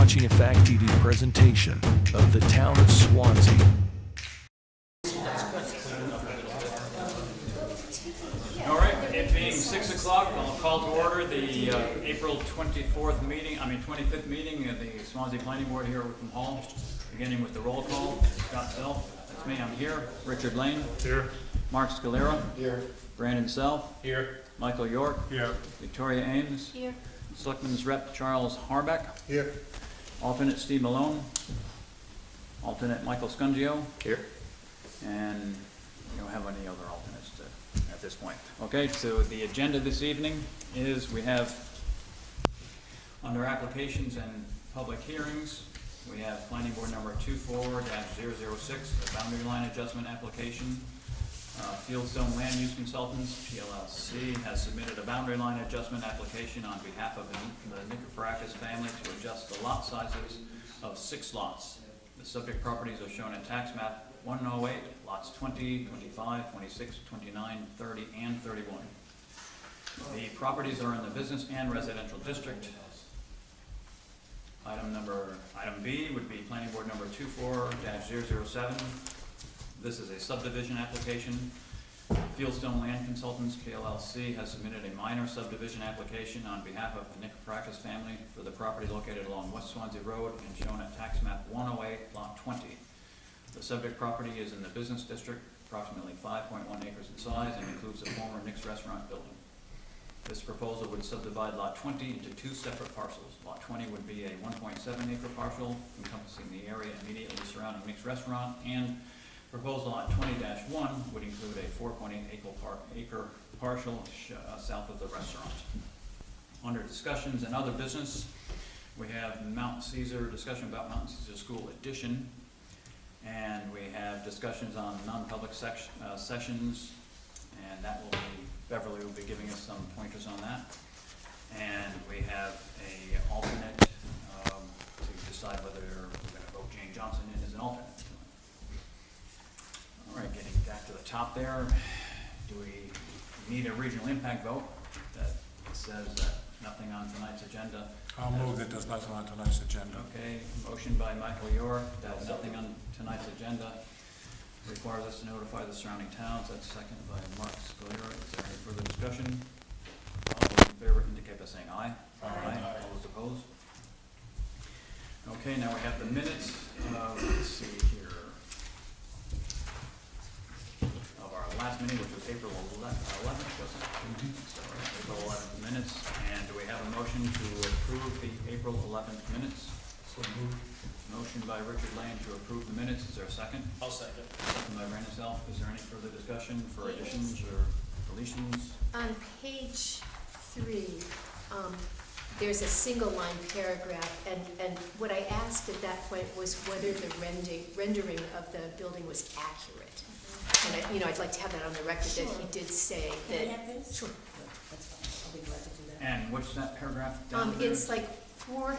watching a Fact TV presentation of the town of Swanzey. All right, it being 6 o'clock, I'll call to order the April 25th meeting of the Swansea Planning Board here at Wickham Hall, beginning with the roll call. Scott Self, that's me, I'm here. Richard Lane. Here. Mark Scalera. Here. Brandon Self. Here. Michael York. Here. Victoria Ames. Here. Selectman's Rep Charles Harbeck. Here. Alternate Steve Malone. Alternate Michael Scungio. Here. And we don't have any other alternates at this point. Okay, so the agenda this evening is we have under applications and public hearings, we have Planning Board number 24-006, the boundary line adjustment application. Fieldstone Land Consultants PLLC has submitted a boundary line adjustment application on behalf of the Nikiforakis family to adjust the lot sizes of 6 lots. The subject properties are shown in tax map 108, lots 20, 25, 26, 29, 30, and 31. The properties are in the business and residential district. Item B would be Planning Board number 24-007. This is a subdivision application. Fieldstone Land Consultants PLLC has submitted a minor subdivision application on behalf of the Nikiforakis family for the property located along West Swanzey Road and shown at tax map 108, lot 20. The subject property is in the business district, approximately 5.1 acres in size, and includes a former Nick's restaurant building. This proposal would subdivide lot 20 into 2 separate parcels. Lot 20 would be a 1.7 acre parcel encompassing the area immediately surrounding Nick's restaurant, and proposal lot 20-1 would include a 4.8 acre parcel south of the restaurant. Under discussions and other business, we have Mount Caesar, discussion about Mount Caesar School addition, and we have discussions on non-public sessions, and that will be, Beverly will be giving us some pointers on that. And we have a alternate to decide whether we're going to vote Jane Johnson in as an alternate. All right, getting back to the top there, do we need a regional impact vote that says that nothing on tonight's agenda? I'll move that there's nothing on tonight's agenda. Okay, motion by Michael York that nothing on tonight's agenda requires us to notify the surrounding towns. That's second by Mark Scalera. Is there any further discussion? All those in favor indicate by saying aye. Aye. All those opposed? Okay, now we have the minutes. Let's see here. Of our last meeting, which was April 11th, wasn't it? So, April 11th minutes. And do we have a motion to approve the April 11th minutes? So moved. Motion by Richard Lane to approve the minutes. Is there a second? I'll second. Second by Brandon Self. Is there any further discussion for additions or deletions? On page 3, there's a single line paragraph, and what I asked at that point was whether the rendering of the building was accurate. And I'd like to have that on the record that he did say that. Can I have this? Sure. That's fine. I'll be glad to do that. And what's that paragraph down there? It's like four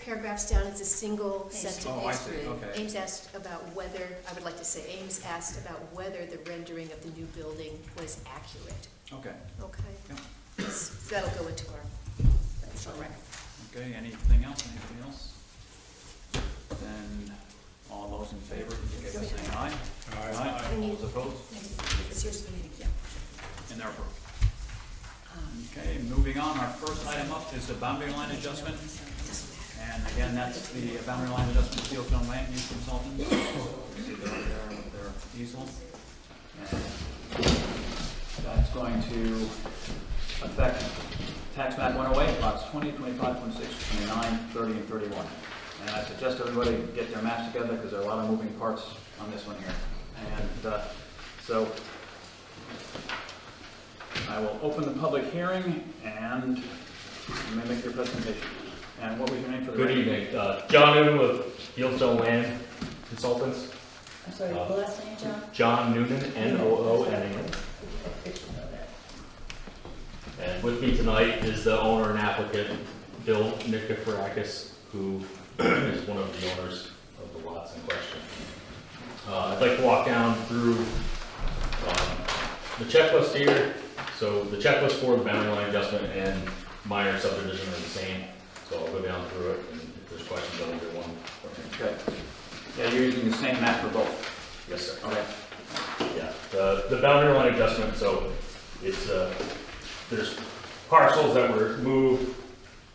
paragraphs down. It's a single sentence. Oh, I see. Okay. Ames asked about whether, I would like to say, Ames asked about whether the rendering of the new building was accurate. Okay. Okay. Yeah. So that'll go into our record. Okay, anything else? Anybody else? Then all those in favor, indicate by saying aye. Aye. All those opposed? It's yours for me to keep. And they're approved. Okay, moving on, our first item up is the boundary line adjustment. And again, that's the boundary line adjustment Fieldstone Land Consultants. See they're up there with their easel. And that's going to affect tax map 108, lots 20, 25, 26, 29, 30, and 31. And I suggest everybody get their maps together because there are a lot of moving parts on this one here. And so I will open the public hearing and you may make your presentation. And what was your name for the Good evening. John Noonan with Fieldstone Land Consultants. I'm sorry, the last name, John? John Noonan, N-O-O-N-A-N. And with me tonight is the owner and applicant, Bill Nikiforakis, who is one of the owners of the lots in question. I'd like to walk down through the checklist here. So the checklist for the boundary line adjustment and minor subdivision are the same. So I'll go down through it, and if there's questions on either one. Okay. Yeah, you're using the same map for both? Yes, sir. Okay. Yeah, the boundary line adjustment, so it's, there's parcels that were moved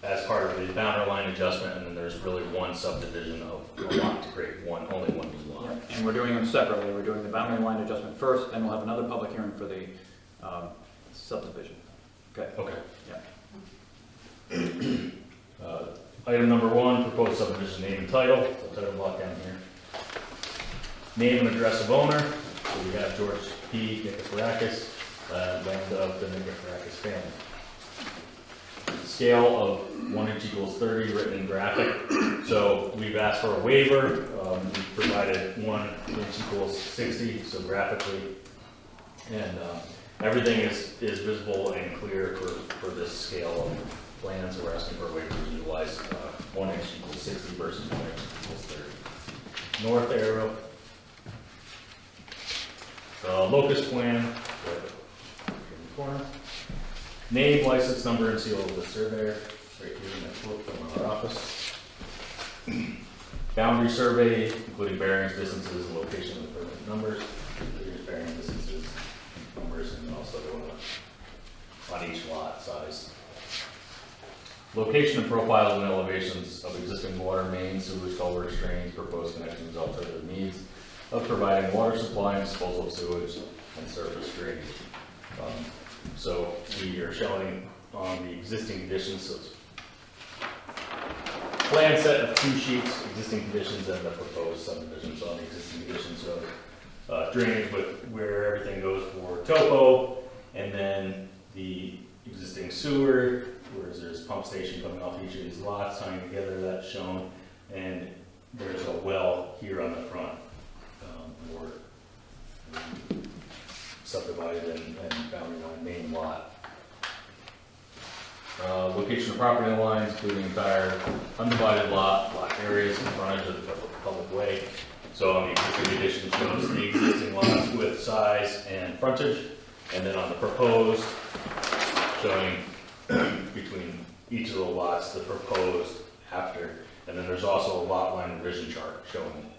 as part of the boundary line adjustment, and then there's really one subdivision of a lot to create only one new lot. And we're doing them separately. We're doing the boundary line adjustment first, then we'll have another public hearing for the subdivision. Okay. Okay. Yeah. Item number 1, proposed subdivision name and title, so title block down here. Name and address of owner, so we have George P. Nikiforakis, land of the Nikiforakis family. Scale of 1 inch equals 30, written in graphic. So we've asked for a waiver, we've provided 1 inch equals 60, so graphically. And everything is visible and clear for this scale of plans. We're asking for a waiver to utilize 1 inch equals 60 versus 1 inch equals 30. North arrow. Locus plan, right in the corner. Name, license number, and seal of the surveyor, right here in that quote from our office. Boundary survey, including bearings, distances, and location of the permit numbers. Here's bearing distances, numbers, and also on each lot size. Location and profiles and elevations of existing water mains, sewage, culverts, drains, proposed connections, alternative needs of providing water supply and disposal of sewage and surface drainage. So we are showing on the existing conditions, so it's plan set of 2 sheets, existing conditions and the proposed subdivision. So on the existing conditions of drainage with where everything goes for topo, and then the existing sewer, where there's a pump station coming off each of these lots, tying together, that's shown, and there's a well here on the front, or subdivided and boundary line main lot. Location of property lines, including entire undivided lot areas in frontage of the public way. So on the existing condition shows the existing lots with size and frontage, and then on the proposed, showing between each of the lots, the proposed after, and then there's also a lot line revision chart showing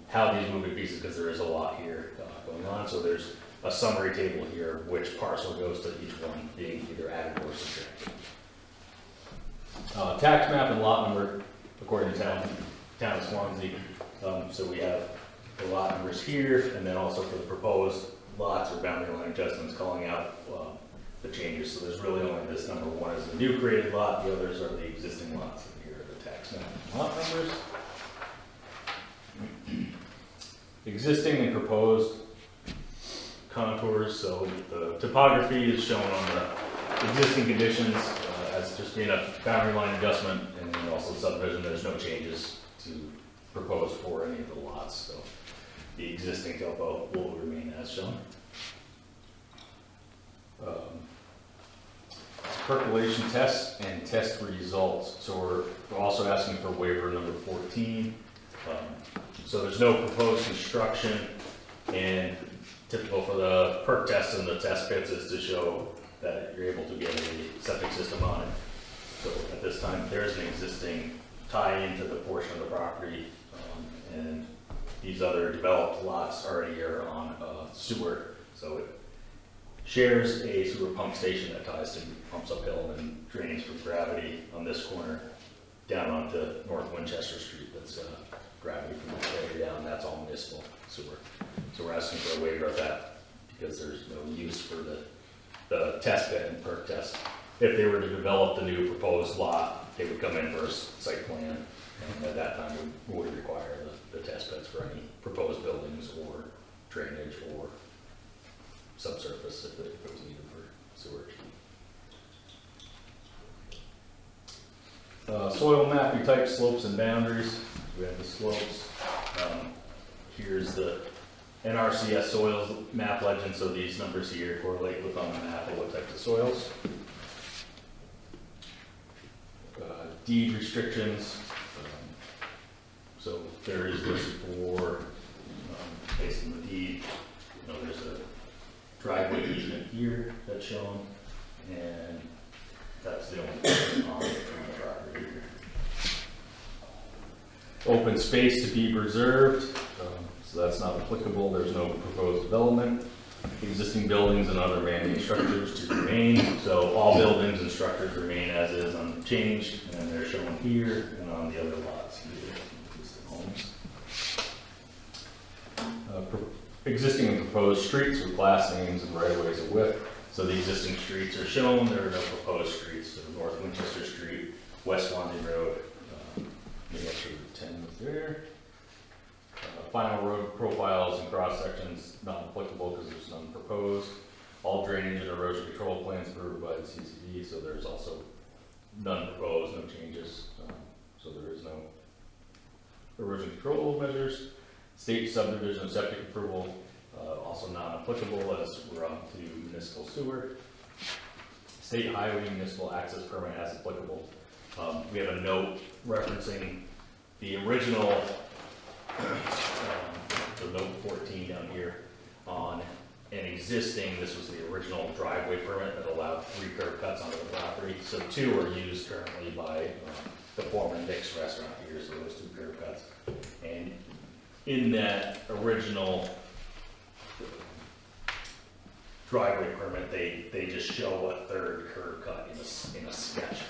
how these moving pieces, because there is a lot here going on. So there's a summary table here, which parcel goes to each one being either added or subtracted. Tax map and lot number according to town of Swanzey. So we have the lot numbers here, and then also for the proposed lots or boundary line adjustments, calling out the changes. So there's really only this number 1 is the new created lot, the others are the existing lots, and here are the tax map and lot numbers. Existing and proposed contours, so the topography is shown on the existing conditions as just being a boundary line adjustment, and then also subdivision, there's no changes to propose for any of the lots, so the existing topo will remain as shown. Percolation tests and test results, so we're also asking for waiver number 14. So there's no proposed construction, and typical for the perk test and the test pits is to show that you're able to get a septic system on it. So at this time, there is an existing tie into the portion of the property, and these other developed lots already are on sewer. So it shares a sewer pump station that ties to pumps uphill and drains from gravity on this corner down onto North Winchester Street. That's gravity from the area down, that's all municipal sewer. So we're asking for a waiver of that because there's no use for the test pit and perk test. If they were to develop the new proposed lot, they would come in for a site plan, and at that time we would require the test pits for any proposed buildings or drainage or subsurface if it was needed for sewage. Soil mapping type, slopes and boundaries. We have the slopes. Here's the NRCS soils map legend, so these numbers here correlate with on the map of what types of soils. Deed restrictions. So there is listed for, based on the deed, there's a driveway easement here that's shown, and that's the only thing on the property. Open space to be preserved, so that's not applicable, there's no proposed development. Existing buildings and other man-made structures to remain, so all buildings and structures remain as is unchanged, and they're shown here and on the other lots here, existing homes. Existing and proposed streets with class names and right-of-ways of width. So the existing streets are shown, there are no proposed streets, so North Winchester Street, West Swanzey Road, New Hampshire 10 is there. Final road profiles and cross sections not applicable because there's none proposed. All drainage and erosion control plans approved by the CCD, so there's also none proposed, no changes. So there is no erosion control measures. State subdivision and septic approval, also not applicable as we're on to municipal sewer. State highway municipal access permit as applicable. We have a note referencing the original, the note 14 down here on an existing, this was the original driveway permit that allowed 3 curb cuts onto the property. So 2 are used currently by the former Nick's restaurant here, so those 2 curb cuts. And in that original driveway permit, they just show a 3rd curb cut in a sketch.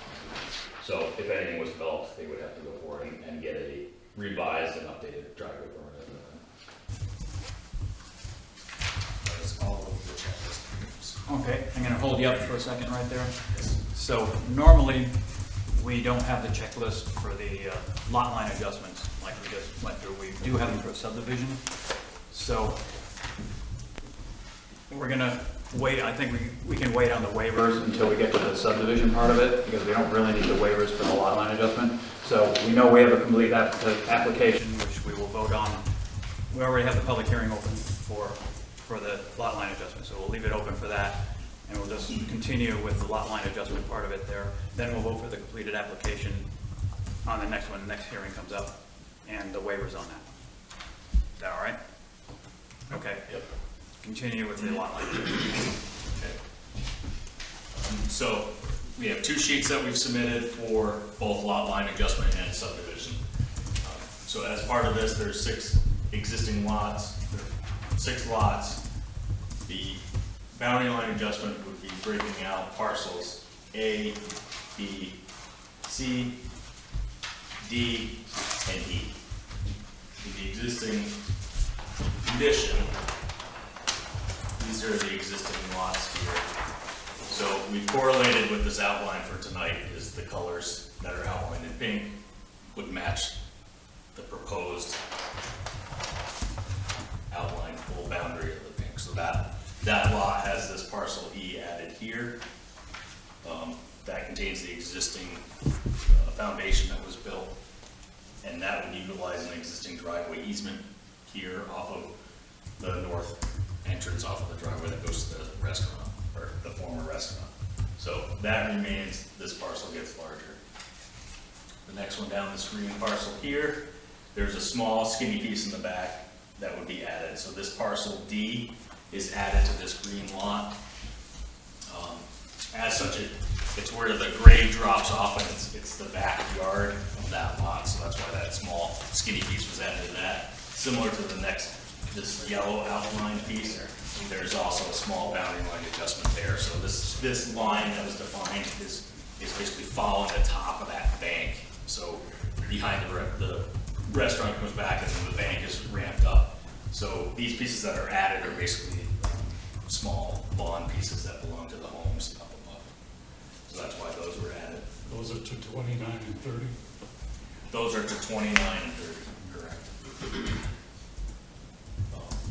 So if anything was developed, they would have to go forward and get a revised and updated driveway permit. That's all of the checklist. Okay, I'm gonna hold you up for a second right there. So normally, we don't have the checklist for the lot line adjustments like we just went through. We do have them for subdivision. So we're gonna wait, I think we can wait on the waivers until we get to the subdivision part of it, because we don't really need the waivers for the lot line adjustment. So we know we have a complete application, which we will vote on. We already have the public hearing open for the lot line adjustment, so we'll leave it open for that. And we'll just continue with the lot line adjustment part of it there. Then we'll vote for the completed application on the next one, the next hearing comes up, and the waivers on that. Is that all right? Okay. Yep. Continue with the lot line. So we have 2 sheets that we've submitted for both lot line adjustment and subdivision. So as part of this, there's 6 existing lots, 6 lots. The boundary line adjustment would be breaking out parcels A, B, C, D, and E. The existing condition, these are the existing lots here. So we've correlated with this outline for tonight is the colors that are outlined in pink would match the proposed outline full boundary of the pink. So that lot has this parcel E added here. That contains the existing foundation that was built, and that would utilize an existing driveway easement here off of the north entrance off of the driveway that goes to the restaurant, or the former restaurant. So that remains, this parcel gets larger. The next one down this green parcel here, there's a small skinny piece in the back that would be added. So this parcel D is added to this green lot. As such, it's where the grade drops off, and it's the backyard of that lot. So that's why that small skinny piece was added to that. Similar to the next, this yellow outline piece, there's also a small boundary line adjustment there. So this line that was defined is basically following the top of that bank. So behind the restaurant comes back, and then the bank is ramped up. So these pieces that are added are basically small lawn pieces that belong to the homes up above. So that's why those were added. Those are to 29 and 30. Those are to 29 and 30, correct.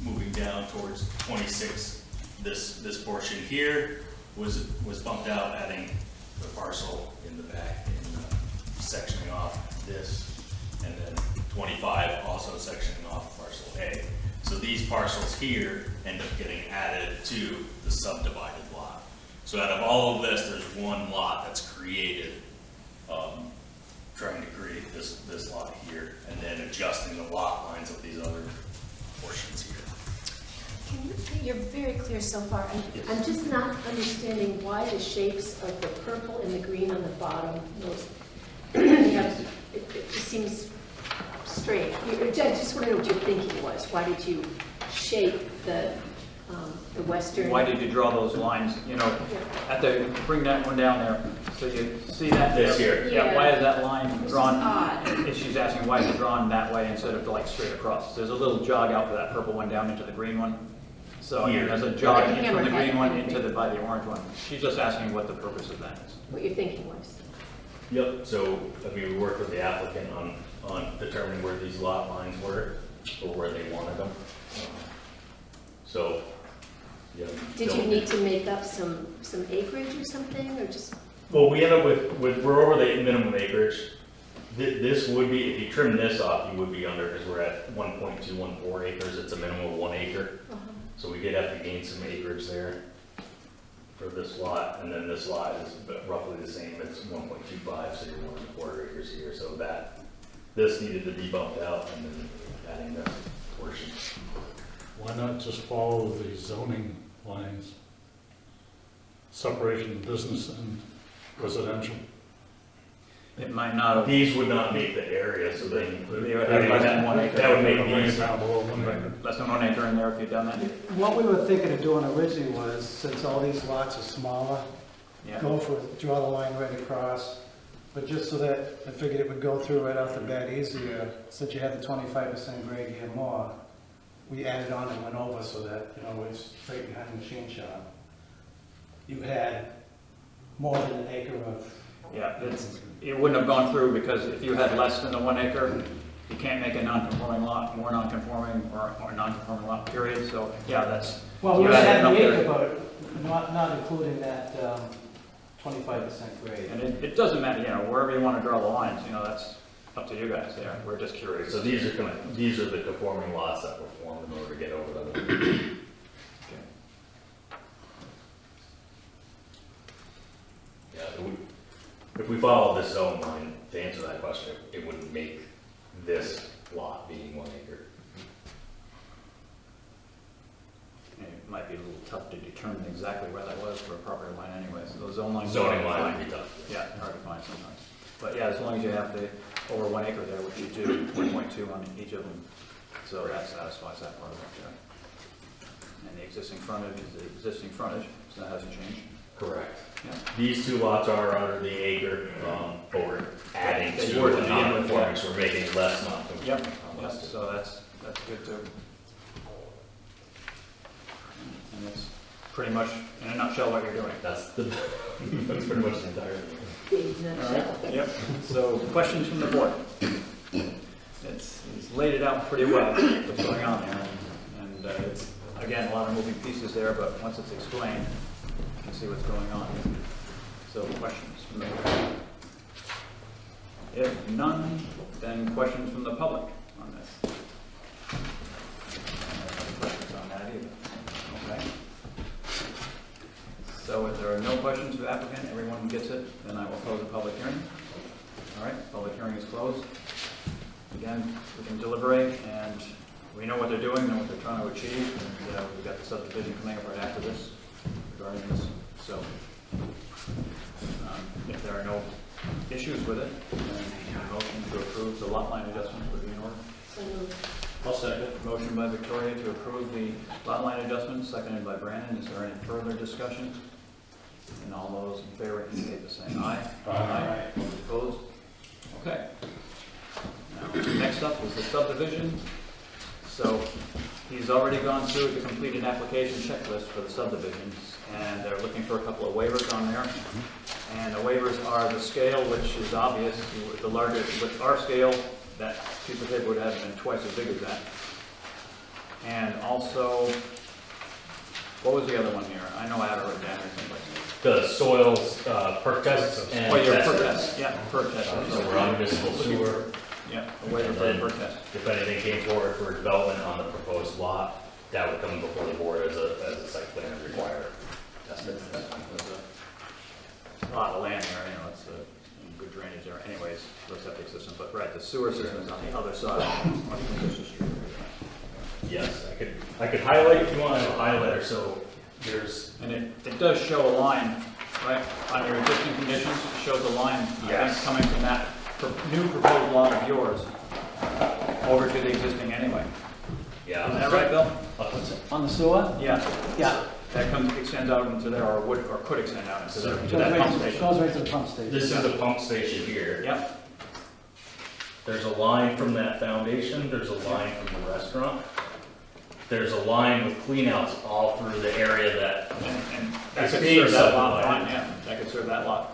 Moving down towards 26, this portion here was bumped out, adding the parcel in the back and sectioning off this, and then 25 also sectioning off parcel A. So these parcels here end up getting added to the subdivided lot. So out of all of this, there's one lot that's created, trying to create this lot here, and then adjusting the lot lines of these other portions here. You're very clear so far. I'm just not understanding why the shapes of the purple and the green on the bottom, it just seems strange. I just want to know what your thinking was. Why did you shape the western? Why did you draw those lines, you know, at the, bring that one down there, so you see that? This here. Yeah, why is that line This is drawn? odd. If she's asking why it's drawn that way instead of like straight across. There's a little jog out for that purple one down into the green one. So Here. there's a jog Okay, in from the hammerhead. green one into the, by the orange one. She's just asking what the purpose of that is. What your thinking was? Yep, so, I mean, we worked with the applicant on determining where these lot lines were, or where they wanted them. So, yeah. Did you need to make up some acreage or something, or just? Well, we end up with, we're over the minimum acreage. This would be, if you trim this off, you would be under, because we're at 1.214 acres, it's a minimum of 1 acre. So we did have to gain some acreage there for this lot, and then this lot is roughly the same, it's 1.25, so you're 1.25 acres here, so that, this needed to be bumped out, and then adding this portion. Why not just follow the zoning lines? Separation of business and residential. It might not have. These would not make the area, so they include. They would have less than 1 acre. That would make Bring these. it down below 1 acre. Less than 1 acre in there if you've done that? What we were thinking of doing originally was, since all these lots are smaller, Yeah. go for, draw the line right across. But just so that, I figured it would go through right off the bat easier, since you had the 25% grade here more, we added on and went over so that, you know, it's straight behind the machine shop. You had more than an acre of. Yeah, it wouldn't have gone through because if you had less than the 1 acre, you can't make a non-conforming lot, more non-conforming or non-conforming lot, period. So, yeah, that's. Well, we you would added have it the up there. acre, but not including that 25% grade. And it doesn't matter, you know, wherever you want to draw the lines, you know, that's up to you guys there. We're just curious. So these are the conforming lots that were formed in order to get over them. Yeah, if we follow this zone line, to answer that question, it would make this lot being 1 acre. And it might be a little tough to determine exactly where that was for a property line anyway, so those zone lines. Zoning are hard to line find. would be tough. Yeah, hard to find sometimes. But yeah, as long as you have the over 1 acre there, which you do, 1.2 on each of them, so that satisfies that part of it there. And the existing frontage is the existing frontage, so that hasn't changed. Correct. Yeah. These two lots are under the acre, but we're adding They to were to the begin with, non-conforming, yeah. so we're making less non-conforming. Yep, on yep, those two. so that's good too. And that's pretty much, in a nutshell, what you're doing. That's that's pretty much the entire thing. Big All nutshell. right, yep, so questions from the board? It's laid it out pretty well, what's going on there, and it's, again, a lot of moving pieces there, but once it's explained, you can see what's going on. So questions from the board? If none, then questions from the public on this? No questions on that either, okay? So if there are no questions for the applicant, everyone gets it, then I will close the public hearing. All right, public hearing is closed. Again, we can deliberate, and we know what they're doing, know what they're trying to achieve, and we've got the subdivision coming up right after this regarding this. So if there are no issues with it, then a motion to approve the lot line adjustment would be in order. So moved. I'll second. Motion by Victoria to approve the lot line adjustment, seconded by Brandon. Is there any further discussion? And all those in favor indicate by saying aye. Aye. Those opposed? Okay. Now, next up is the subdivision. So he's already gone through the completed application checklist for the subdivisions, and they're looking for a couple of waivers on there. And the waivers are the scale, which is obvious, the larger, with our scale, that piece of paper would have been twice as big as that. And also, what was the other one here? I know I have it written down or something. The soils, perk tests and Oh, your test perk pits. test, yeah, perk test. So we're on municipal sewer. Yeah, a waiver for the perk test. If anything came forward for development on the proposed lot, that would come before the board as a site plan required. There's a lot of land there, you know, it's good drainage there anyways, for the septic system, but right, the sewer system is on the other side. Yes, I could highlight if you want to highlighter, so there's, And it does show a line, right, on your existing conditions, it shows a line, I think, Yes. coming from that new proposed lot of yours. over to the existing anyway. Yeah. Is that right, Bill? On the sewer? Yeah. Yeah. That extends out into there, or would, or could extend out into there, Goes into that right pump to- station. Goes right to the pump station. This is the pump station here. Yep, There's a line from that foundation, there's a line from the restaurant. There's a line with cleanouts all through the area that and that It's could being serve that lot subdivided. fine, yeah, that could serve that lot.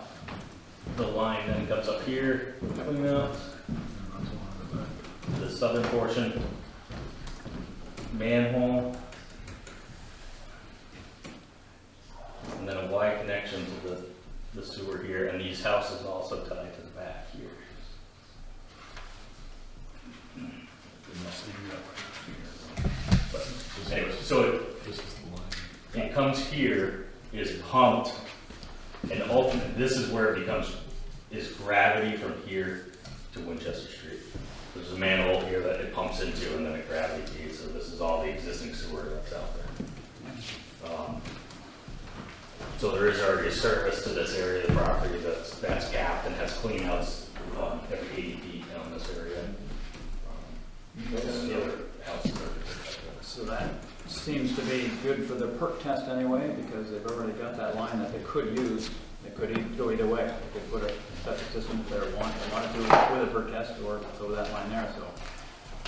the line then comes up here, cleanouts. The southern portion, manhole. And then a Y connection to the sewer here, and these houses also tied to the back here. But anyway, so it comes here, is pumped, and ultimately, this is where it becomes, is gravity from here to Winchester Street. There's a manhole here that it pumps into, and then it gravity feeds, so this is all the existing sewer that's out there. So there is already a service to this area of the property that's capped and has cleanouts every 80 feet down this area. And the other houses are. So that seems to be good for the perk test anyway, because they've already got that line that they could use. They could go either way. They could put a septic system if they want to do it with a perk test, or go with that line there. So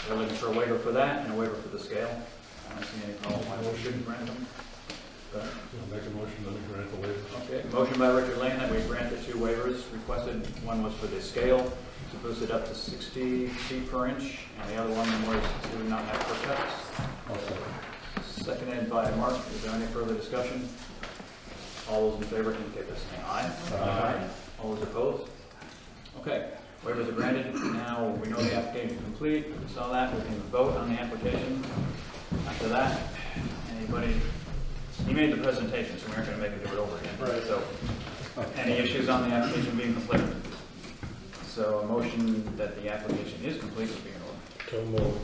they're looking for a waiver for that and a waiver for the scale. I don't see any problem why we shouldn't grant them. But, Make a motion that we grant the waiver. okay, motion by Richard Lane that we grant the 2 waivers requested. One was for the scale, to boost it up to 60 feet per inch, and the other one was to not have perk tests. Seconded by Mark. Is there any further discussion? All those in favor indicate by saying aye. Aye. All those opposed? Okay, waivers are granted. Now, we know the application is complete. We saw that. We can vote on the application. After that, anybody, he made the presentation, so we aren't going to make him do it over again. Right. So, any issues on the application being completed? So, a motion that the application is complete would be in order. So moved.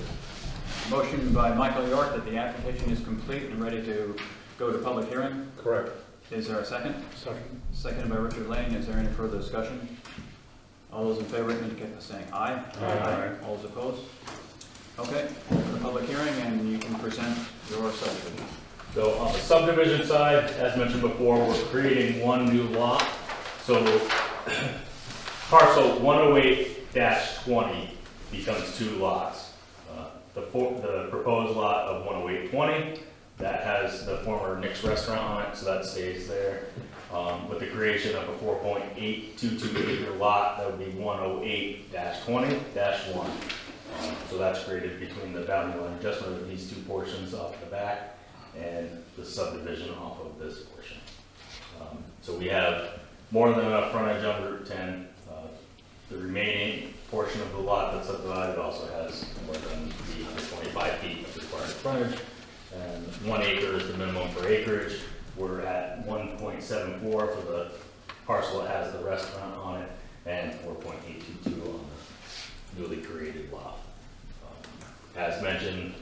Motion by Michael York that the application is complete and ready to go to public hearing. Correct. Is there a second? Second. Seconded by Richard Lane. Is there any further discussion? All those in favor indicate by saying aye. Aye. All those opposed? Okay, open the public hearing and you can present your subdivision. So on the subdivision side, as mentioned before, we're creating one new lot. So parcel 108-20 becomes 2 lots. The proposed lot of 108-20, that has the former Nick's restaurant on it, so that stays there. With the creation of a 4.822 acre lot, that would be 108-20-1. So that's created between the boundary line adjustment of these 2 portions off the back and the subdivision off of this portion. So we have more than enough frontage on Route 10. The remaining portion of the lot that's subdivided also has more than the 125 feet of required frontage. And 1 acre is the minimum for acreage. We're at 1.74 for the parcel that has the restaurant on it, and 4.822 on the newly created lot. As mentioned,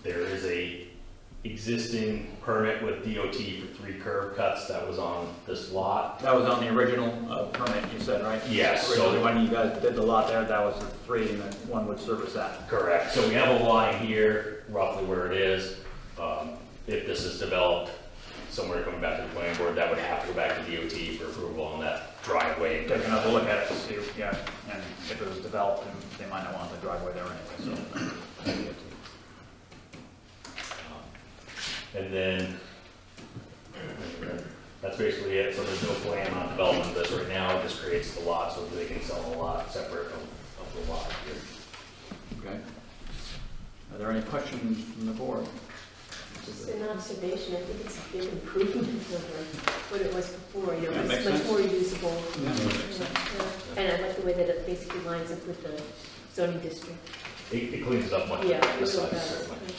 there is a existing permit with DOT for 3 curb cuts that was on this lot. That was on the original permit, you said, right? Yes. Originally, when you guys did the lot there, that was the 3, and then 1 would service that. Correct. So we have a line here, roughly where it is. If this is developed somewhere coming back to the planning board, that would have to go back to DOT for approval on that driveway. Take another look at it to see, yeah, and if it was developed, then they might not want the driveway there anyway, so. And then that's basically it. So there's no plan on development of this right now. It just creates the lot so that they can sell the lot separate of the lot here. Okay. Are there any questions from the board? Just an observation, I think it's a big improvement over what it was before, you know, Yeah, it's makes much sense. more usable. Yeah. Yeah. And I like the way that it basically lines up with the zoning district. It cleans it up much Yeah, better it this really side, does. certainly.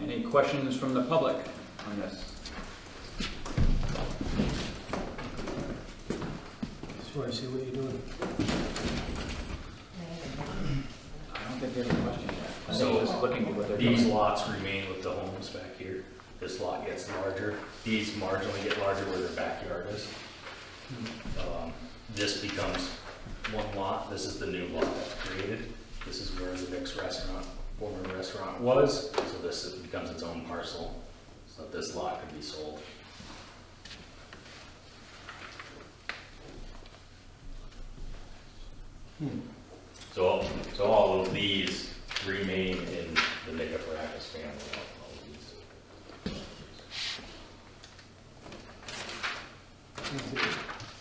Any questions from the public on this? Sure, I see what you're doing. I don't think they have any questions yet. I So, think just looking at what they're These doing. lots remain with the homes back here. This lot gets larger. These marginally get larger where their backyard is. This becomes 1 lot. This is the new lot that's created. This is where the Nick's restaurant, former restaurant was, so this becomes its own parcel, so that this lot could be sold. So all of these remain in the Nikiforakis family. All of these.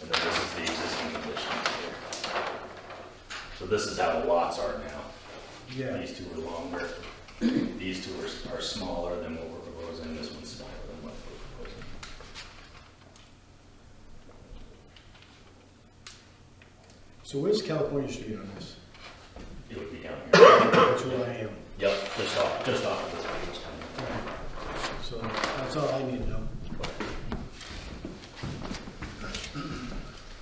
And then this is the existing conditions here. So this is how the lots are now. Yeah. These two are longer. These two are smaller than what we're proposing. This one's smaller than what we're proposing. So where's California Street on this? It would be down here. That's where I am. Yep, just off of this page. So that's all I need to know.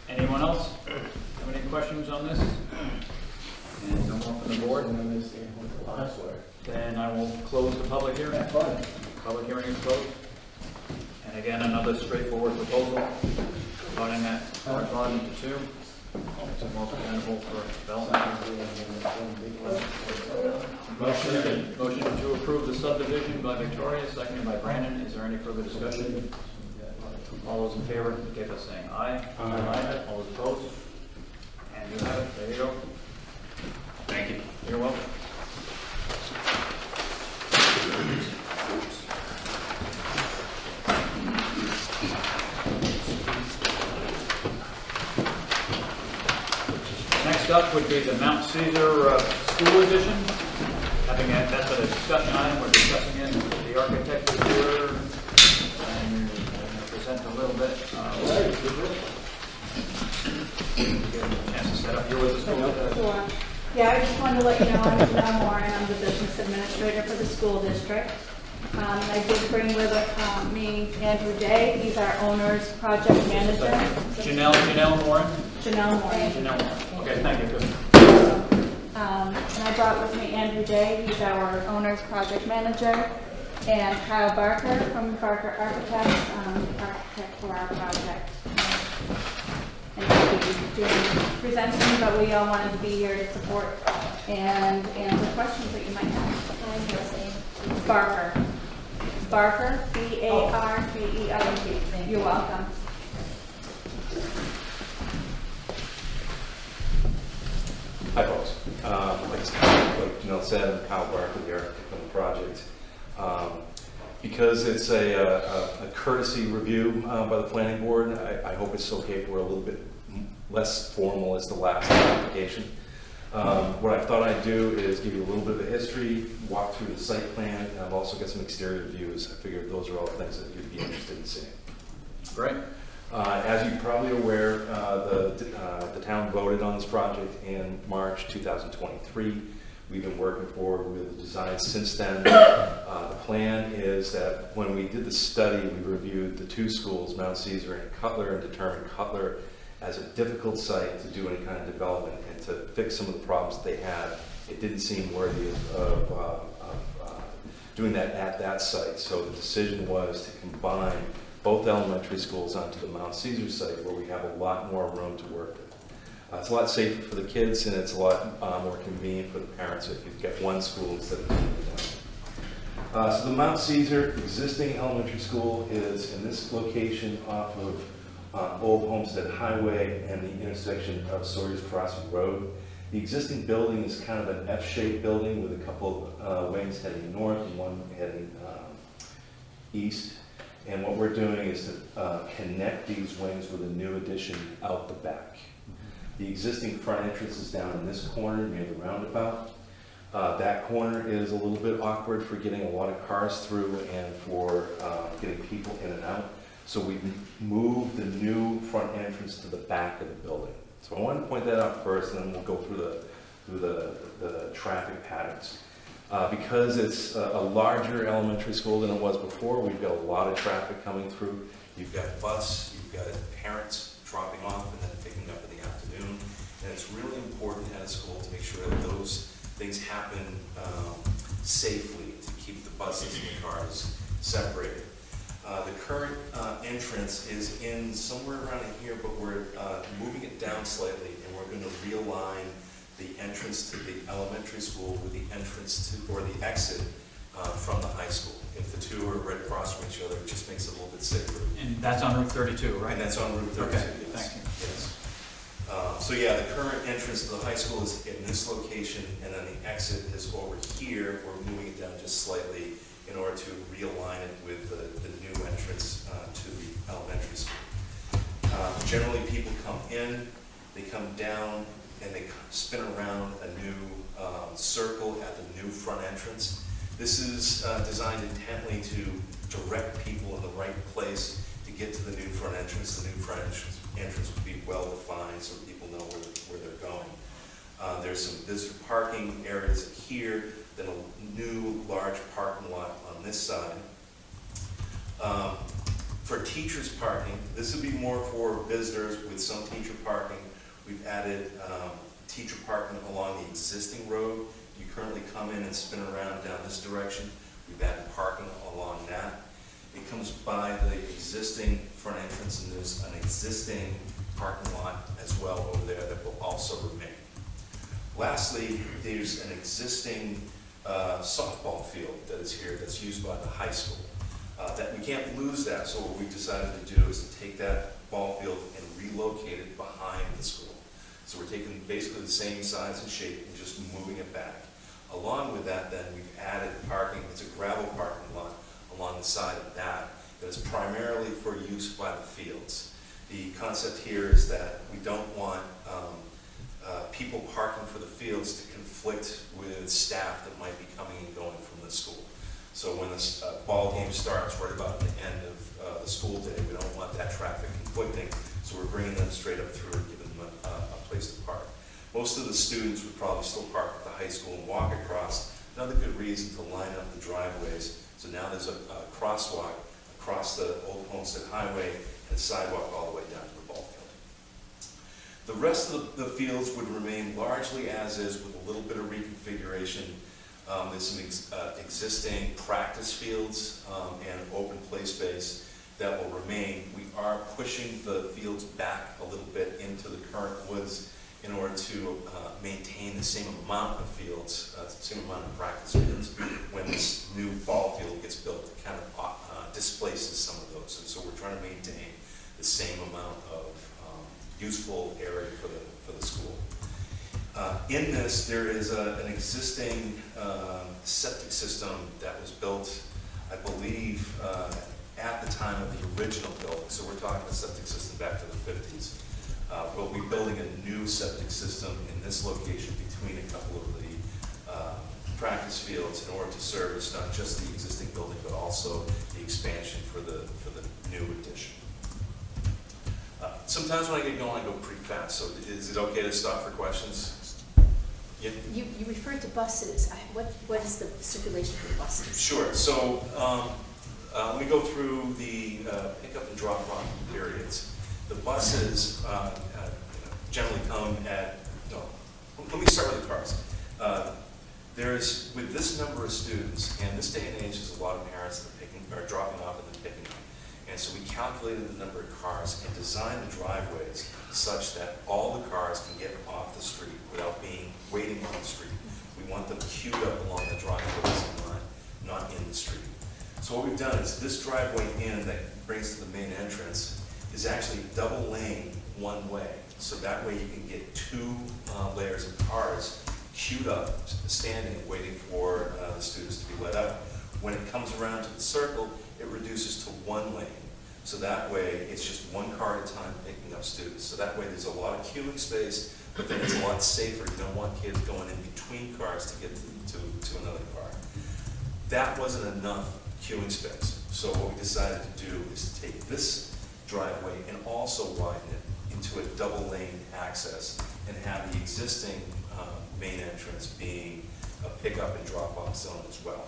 Anyone else have any questions on this? And no more from the board? And then they say what the lines were. Then I will close the public hearing. Public hearing is closed. And again, another straightforward proposal, dividing that large lot into two. It's more presentable for development. Motion to approve the subdivision by Victoria, seconded by Brandon. Is there any further discussion? All those in favor, indicate by saying aye. Aye. All those opposed? And you have it. There you go. Thank you. You're welcome. Next up would be the Mount Caesar School Edition. That's a discussion item. We're discussing it. The architect is here and present a little bit. Give him a chance to set up here with the school. Sure. Yeah, I just wanted to let you know I'm Janelle Moore and I'm the business administrator for the school district. I did bring with me Andrew Day. He's our owner's project manager. Janelle Morin. Janelle Moore. Janelle Morin. Okay, thank you. And I brought with me Andrew Day. He's our owner's project manager. And Kyle Barker from Barker Architects, architect for our project. And he'll be presenting, but we all wanted to be here to support and answer questions that you might have. I'm guessing. Barker. Barker, B-A-R-K-E-R-T. You're welcome. Hi folks, like Janelle said, I'm Kyle Barker, the architect on the project. Because it's a courtesy review by the planning board, I hope it's okay if we're a little bit less formal as the last application. What I thought I'd do is give you a little bit of a history, walk through the site plan, and I've also got some exterior views. I figured those are all things that you'd be interested in seeing. Great. As you're probably aware, the town voted on this project in March 2023. We've been working forward with the design since then. The plan is that when we did the study, we reviewed the two schools, Mount Caesar and Cutler, and determined Cutler as a difficult site to do any kind of development and to fix some of the problems that they had. It didn't seem worthy of doing that at that site. So the decision was to combine both elementary schools onto the Mount Caesar site, where we have a lot more room to work with. It's a lot safer for the kids, and it's a lot more convenient for the parents if you've got one school instead of two. So the Mount Caesar existing elementary school is in this location off of Old Homestead Highway and the intersection of Sawyer's Crossing Road. The existing building is kind of an F-shaped building with a couple of wings heading north and one heading east. And what we're doing is to connect these wings with a new addition out the back. The existing front entrance is down in this corner near the roundabout. That corner is a little bit awkward for getting a lot of cars through and for getting people in and out. So we've moved the new front entrance to the back of the building. So I wanted to point that out first, and then we'll go through the traffic patterns. Because it's a larger elementary school than it was before, we've got a lot of traffic coming through. You've got bus, you've got parents dropping off and then picking up in the afternoon. And it's really important at a school to make sure that those things happen safely, to keep the buses and the cars separated. The current entrance is in somewhere around here, but we're moving it down slightly, and we're going to realign the entrance to the elementary school with the entrance to, or the exit from the high school. If the two are right across from each other, it just makes it a little bit safer. And that's on Route 32, right? And that's on Route 32. Okay, yes. thank you. Yes. So yeah, the current entrance to the high school is in this location, and then the exit is over here. We're moving it down just slightly in order to realign it with the new entrance to the elementary school. Generally, people come in, they come down, and they spin around a new circle at the new front entrance. This is designed intently to direct people in the right place to get to the new front entrance. The new front entrance would be well defined so people know where they're going. There's some visitor parking areas here, then a new large parking lot on this side. For teachers parking, this would be more for visitors with some teacher parking. We've added teacher parking along the existing road. You currently come in and spin around down this direction. We've added parking along that. It comes by the existing front entrance, and there's an existing parking lot as well over there that will also remain. Lastly, there's an existing softball field that is here that's used by the high school. That we can't lose that, so what we decided to do is to take that ball field and relocate it behind the school. So we're taking basically the same size and shape and just moving it back. Along with that, then, we've added parking. It's a gravel parking lot along the side of that is primarily for use by the fields. The concept here is that we don't want people parking for the fields to conflict with staff that might be coming and going from the school. So when this ball game starts right about the end of the school day, we don't want that traffic conflicting, so we're bringing them straight up through and giving them a place to park. Most of the students would probably still park at the high school and walk across. Another good reason to line up the driveways. So now there's a crosswalk across the Old Homestead Highway and sidewalk all the way down to the ball field. The rest of the fields would remain largely as is with a little bit of reconfiguration. There's some existing practice fields and open play space that will remain. We are pushing the fields back a little bit into the current woods in order to maintain the same amount of fields, same amount of practice fields. When this new ball field gets built, it kind of displaces some of those. And so we're trying to maintain the same amount of useful area for the school. In this, there is an existing septic system that was built, I believe, at the time of the original building. So we're talking a septic system back to the 50s. We'll be building a new septic system in this location between a couple of the practice fields in order to service not just the existing building, but also the expansion for the new addition. Sometimes when I get going, I go pretty fast, so is it okay to stop for questions? Yeah. You referred to buses. What is the circulation for the buses? Sure. So let me go through the pickup and drop-off periods. The buses generally come at, no, let me start with the cars. There's, with this number of students, and this day and age, there's a lot of parents that are dropping off and then picking up. And so we calculated the number of cars and designed the driveways such that all the cars can get off the street without waiting on the street. We want them queued up along the driveways and not in the street. So what we've done is this driveway in that brings to the main entrance is actually double lane one way. So that way you can get two layers of cars queued up, standing, waiting for the students to be let out. When it comes around to the circle, it reduces to one lane. So that way, it's just one car at a time picking up students. So that way, there's a lot of queuing space, but then it's a lot safer. You don't want kids going in between cars to get to another car. That wasn't enough queuing space. So what we decided to do is to take this driveway and also widen it into a double lane access and have the existing main entrance being a pickup and drop-off zone as well.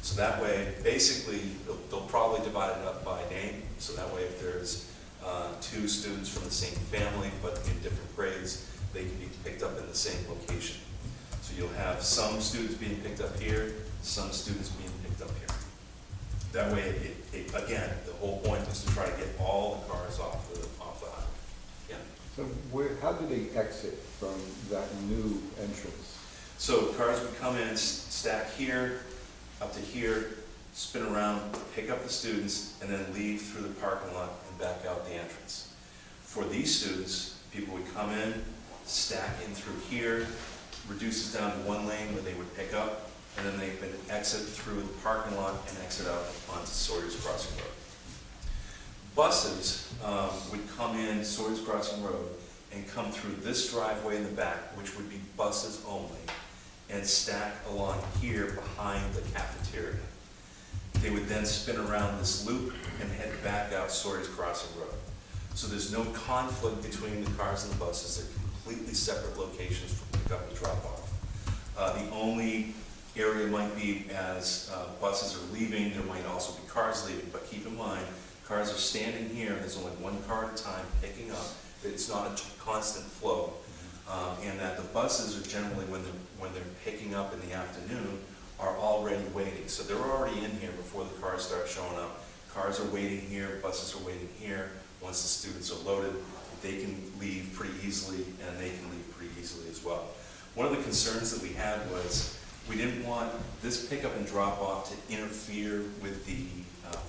So that way, basically, they'll probably divide it up by name. So that way, if there's two students from the same family but in different grades, they can be picked up in the same location. So you'll have some students being picked up here, some students being picked up here. That way, again, the whole point was to try to get all the cars off the highway. Yeah. So how do they exit from that new entrance? So cars would come in, stack here, up to here, spin around, pick up the students, and then leave through the parking lot and back out the entrance. For these students, people would come in, stack in through here, reduces down to one lane where they would pick up, and then they would exit through the parking lot and exit out onto Sawyer's Crossing Road. Buses would come in Sawyer's Crossing Road and come through this driveway in the back, which would be buses only, and stack along here behind the cafeteria. They would then spin around this loop and head back out Sawyer's Crossing Road. So there's no conflict between the cars and the buses. They're completely separate locations for pickup and drop off. The only area might be as buses are leaving, there might also be cars leaving, but keep in mind, cars are standing here, and there's only one car at a time picking up. It's not a constant flow. And that the buses are generally, when they're picking up in the afternoon, are already waiting. So they're already in here before the cars start showing up. Cars are waiting here, buses are waiting here. Once the students are loaded, they can leave pretty easily, and they can leave pretty easily as well. One of the concerns that we had was we didn't want this pickup and drop off to interfere with the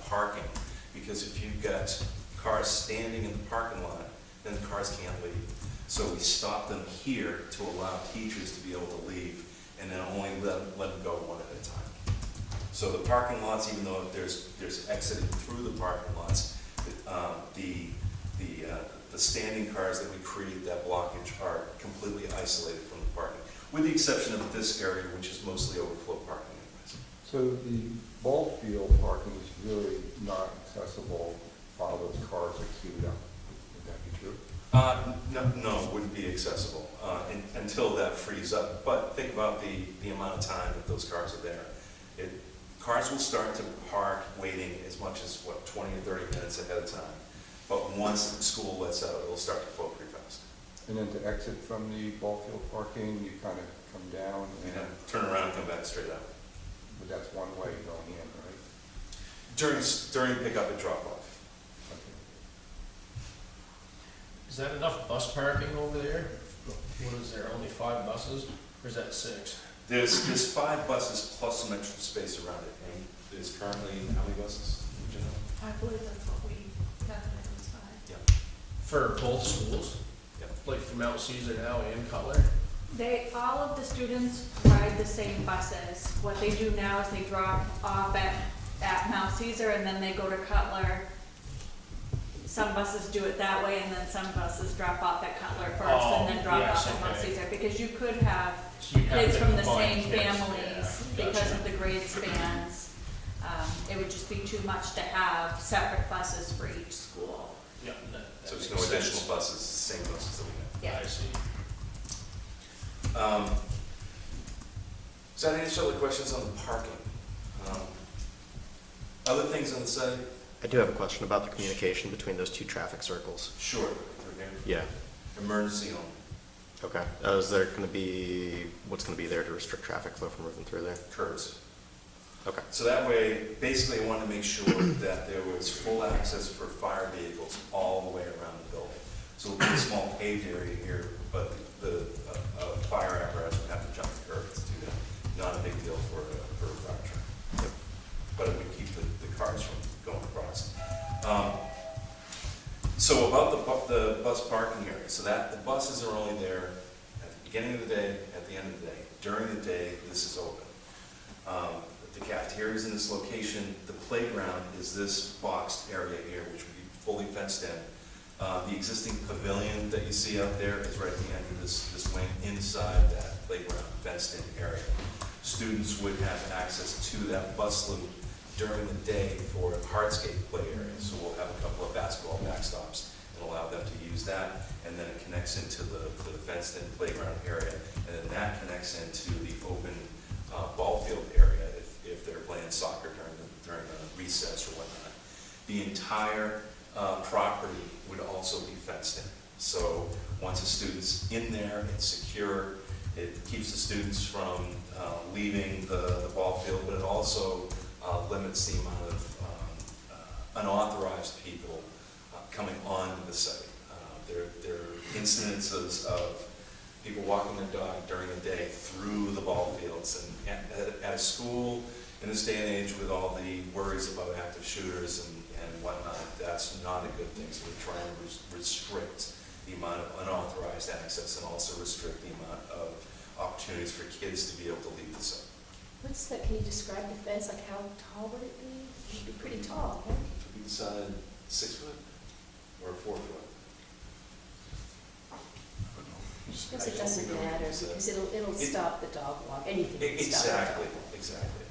parking, because if you've got cars standing in the parking lot, then the cars can't leave. So we stopped them here to allow teachers to be able to leave, and then only let them go one at a time. So the parking lots, even though there's exiting through the parking lots, the standing cars that we create that blockage are completely isolated from the parking, with the exception of this area, which is mostly overflow parking anyways. So the ball field parking is really not accessible while those cars are queued up. Would that be true? No, it wouldn't be accessible until that frees up. But think about the amount of time that those cars are there. Cars will start to park waiting as much as, 20 or 30 minutes ahead of time. But once the school lets out, it'll start to flow pretty fast. And then to exit from the ball field parking, you kind of come down You and, know, turn around and come back straight up. but that's one way going in, right? During pickup and drop off. Okay. Is that enough bus parking over there? What is there, only 5 buses, or is that 6? There's 5 buses plus some extra space around it. And there's currently how many buses? Would you know? I believe that's what we calculated was 5. Yeah. For both schools? Yep. Like from Mount Caesar now and Cutler? All of the students ride the same buses. What they do now is they drop off at Mount Caesar and then they go to Cutler. Some buses do it that way, and then some buses drop off at Cutler first and then drop off at Mount Caesar, because you could have So you have kids to from the combine same kids. families Yeah, because gotcha. of the grade spans. It would just be too much to have separate buses for each school. Yeah. So there's no additional buses, same buses that we have. I see. Does that answer all the questions on the parking? Other things on the site? I do have a question about the communication between those 2 traffic circles. Sure. Through here. Yeah, Emergency only. okay. Is there going to be, what's going to be there to restrict traffic flow from moving through there? Curbs. Okay, So that way, basically, I wanted to make sure that there was full access for fire vehicles all the way around the building. So it'll be a small paved area here, but the fire apparatus would have to jump the curb to do that. Not a big deal for a fire truck. Yep. But it would keep the cars from going across. So about the bus parking area, so that the buses are only there at the beginning of the day, at the end of the day. During the day, this is open. The cafeteria is in this location. The playground is this boxed area here, which would be fully fenced in. The existing pavilion that you see out there is right at the end of this wing inside that playground fenced in area. Students would have access to that bus loop during the day for a hardscape play area. So we'll have a couple of basketball backstops and allow them to use that. And then it connects into the fenced in playground area. And then that connects into the open ball field area if they're playing soccer during the recess or whatnot. The entire property would also be fenced in. So once a student's in there, it's secure. It keeps the students from leaving the ball field, but it also limits the amount of unauthorized people coming onto the site. There are incidences of people walking their dog during the day through the ball fields, and at a school in this day and age with all the worries about active shooters and whatnot, that's not a good thing. So we're trying to restrict the amount of unauthorized access and also restrict the amount of opportunities for kids to be able to leave the site. What's that, can you describe the fence, like how tall would it be? It'd be pretty tall, right? We decided 6 foot or 4 foot. I guess it doesn't matter, because it'll stop the dog walk, anything can stop the dog walk. Exactly.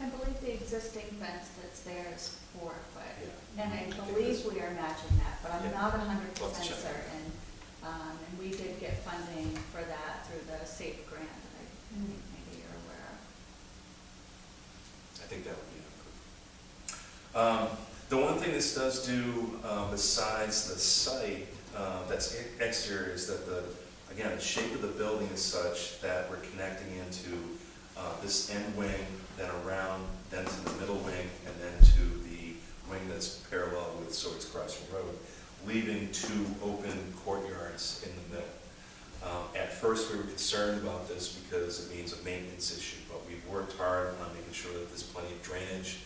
I believe the existing fence that's there is 4 foot. Yeah. And I believe we are matching that, but I'm Yeah. not Love to 100% check. certain. And we did get funding for that through the SAFE grant that I think maybe you're aware of. I think that would be improved. The one thing this does do, besides the site that's exterior, is that again, the shape of the building is such that we're connecting into this end wing, then around, then to the middle wing, and then to the wing that's parallel with Swords Crossing Road, leaving 2 open courtyards in the middle. At first, we were concerned about this because it means a maintenance issue, but we've worked hard on making sure that there's plenty of drainage,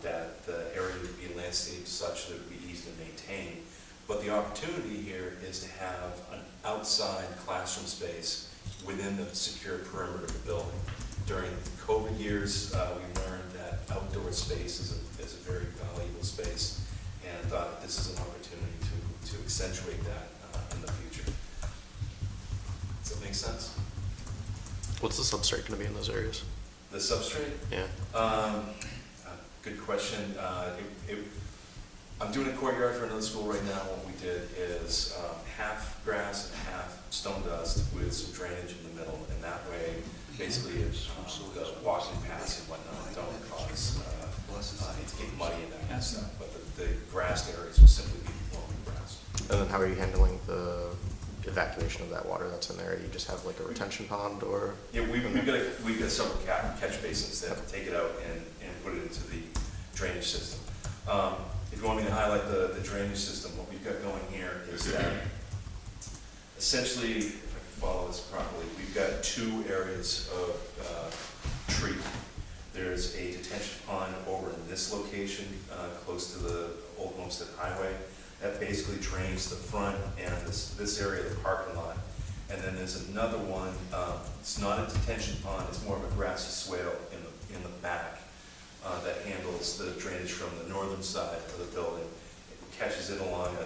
that the area would be landscaped such that it would be easy to maintain. But the opportunity here is to have an outside classroom space within the secure perimeter of the building. During COVID years, we learned that outdoor space is a very valuable space, and thought this is an opportunity to accentuate that in the future. Does that make sense? What's the substrate going to be in those areas? The substrate? Yeah. Good question. I'm doing a courtyard for another school right now. What we did is half grass and half stone dust with some drainage in the middle, and that way, basically, the walking paths and whatnot don't cause it to get muddy and that kind of stuff. But the grassed areas will simply be flowing grass. And then how are you handling the evacuation of that water that's in there? Do you just have like a retention pond, or? Yeah, we've got several catch basins that take it out and put it into the drainage system. If you want me to highlight the drainage system, what we've got going here is that essentially, if I can follow this properly, we've got 2 areas of treatment. There's a detention pond over in this location, close to the Old Homestead Highway, that basically drains the front and this area of the parking lot. And then there's another one, it's not a detention pond, it's more of a grassy swale in the back that handles the drainage from the northern side of the building. It catches it along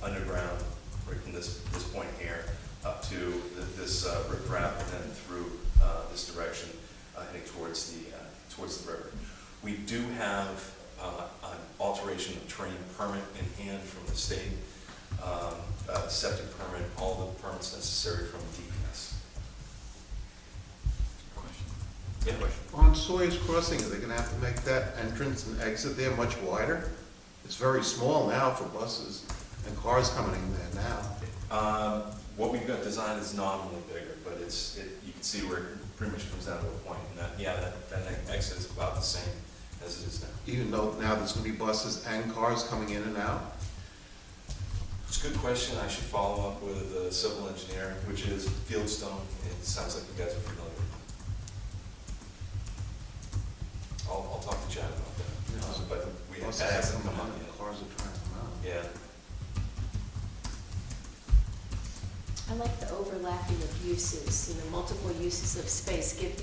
underground, right from this point here, up to this riprap, and then through this direction, heading towards the river. We do have an alteration of terrain permit in hand from the state, septic permit, all the permits necessary from DES. Question? Yeah, question. On Sawyer's Crossing, are they gonna have to make that entrance and exit there much wider? It's very small now for buses and cars coming in there now. What we've got designed is nominally bigger, but you can see where it pretty much comes down to a point. And that exit is about the same as it is now. Even though now there's gonna be buses and cars coming in and out? It's a good question. I should follow up with the civil engineer, which is Fieldstone. It sounds like you guys are familiar with them. I'll talk to Chad about that. But Buses that hasn't are come coming up in, yet. cars are trying to come out. Yeah. I like the overlapping of uses, multiple uses of space. It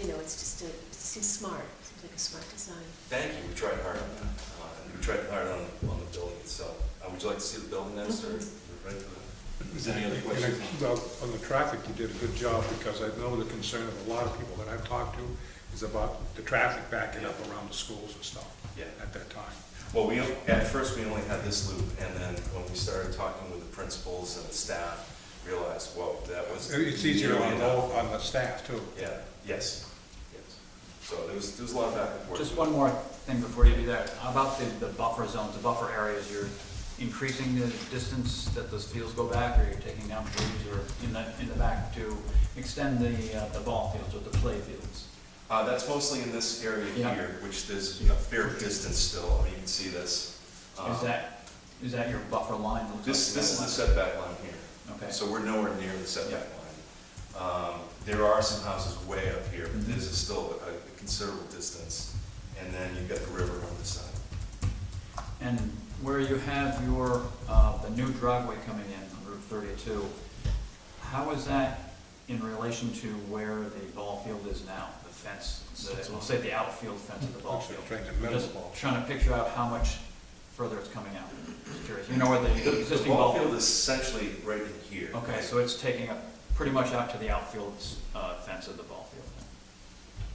seems smart. Seems like a smart design. Thank you. We tried hard on that. And we tried hard on the building itself. Would you like to see the building next, or we're ready for that? Is there any other questions? Well, on the traffic, you did a good job, because I know the concern of a lot of people that I've talked to is about the traffic backing up around the schools and stuff at that time. Well, at first we only had this loop, and then when we started talking with the principals and the staff, realized, whoa, that was. It's easier nearly enough. on the staff too. Yeah, yes. So there was a lot of back and forth. Just one more thing before you do that. How about the buffer zones, the buffer areas? You're increasing the distance that those fields go back, or you're taking down trees or in the back to extend the ball fields or the play fields? That's mostly in this area here, which there's a fair distance still. I mean, you can see this. Is that Is that your buffer line? Looks This like is the line. setback line here. Okay. So we're nowhere near the setback line. There are some houses way up here, but this is still a considerable distance. And then you've got the river on this side. And where you have your, the new driveway coming in on Route 32, how is that in relation to where the ball field is now, the fence, we'll say the outfield fence of the ball field? Right in the middle of Just the ball. trying to picture out how much further it's coming out. Just curious. You know where the The existing ball ball field field is essentially right in here. Okay, so it's taking up pretty much out to the outfield fence of the ball field.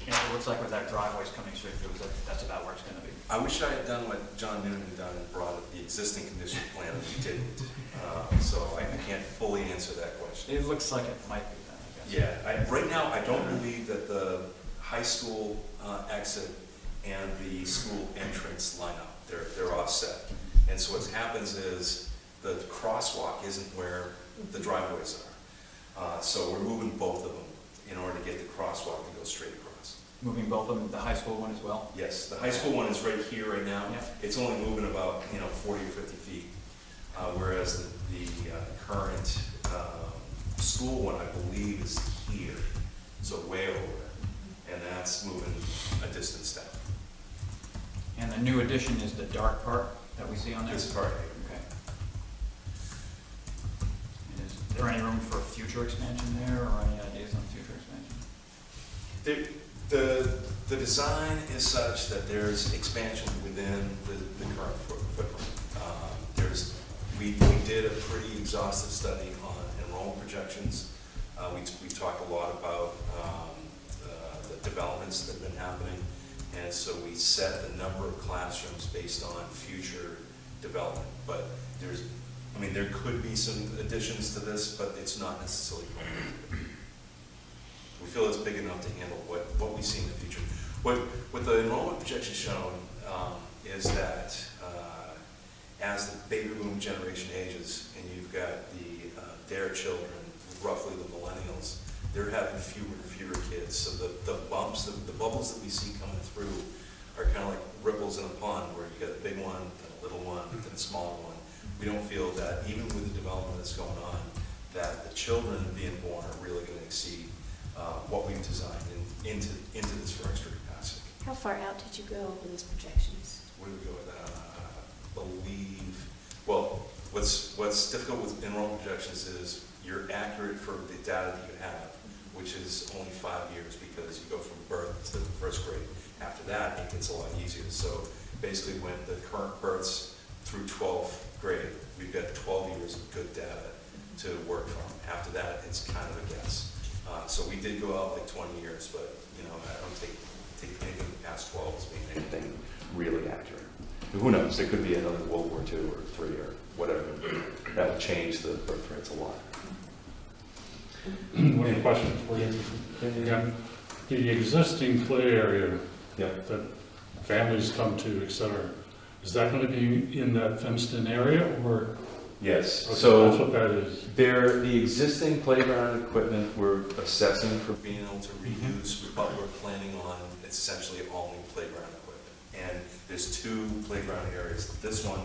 And it looks like with that driveway's coming straight through, that's about where it's gonna be. I wish I had done what John Noonan had done and brought the existing condition plan, and we didn't. So I can't fully answer that question. It looks like it might be then, I guess. Yeah, right now, I don't believe that the high school exit and the school entrance line up. They're offset. And so what happens is the crosswalk isn't where the driveways are. So we're moving both of them in order to get the crosswalk to go straight across. Moving both of them, the high school one as well? Yes, the high school one is right here right now. Yeah. It's only moving about, 40 or 50 feet. Whereas the current school one, I believe, is here, so way over. And that's moving a distance down. And the new addition is the dark part that we see on there? This part here. Okay. And is there any room for future expansion there, or any ideas on future expansion? The design is such that there's expansion within the current footprint. We did a pretty exhaustive study on enrollment projections. We talked a lot about the developments that have been happening, and so we set the number of classrooms based on future development. But there could be some additions to this, but it's not necessarily permanent. We feel it's big enough to handle what we see in the future. What the enrollment projection shown is that as the baby boom generation ages, and you've got their children, roughly the millennials, they're having fewer and fewer kids. So the bumps, the bubbles that we see coming through are kind of like ripples in a pond, where you got a big one, then a little one, then a smaller one. We don't feel that, even with the development that's going on, that the children being born are really going to exceed what we've designed into this for extra capacity. How far out did you go with those projections? Where do we go with that? What's difficult with enrollment projections is you're accurate for the data that you have, which is only 5 years, because you go from birth to the first grade. After that, it gets a lot easier. So basically, when the current births through 12th grade, we've got 12 years of good data to work from. After that, it's kind of a guess. So we did go out like 20 years, but I don't take anything past 12 as being anything really accurate. Who knows? There could be another World War II or III or whatever. That would change the birth rates a lot. One of the questions, the existing play area Yep. that families come to, et cetera, is that going to be in that fenced-in area, or? Yes. Okay, So that's what that is. the existing playground equipment we're assessing for being able to reuse, but we're planning on essentially all new playground equipment. And there's 2 playground areas. This one,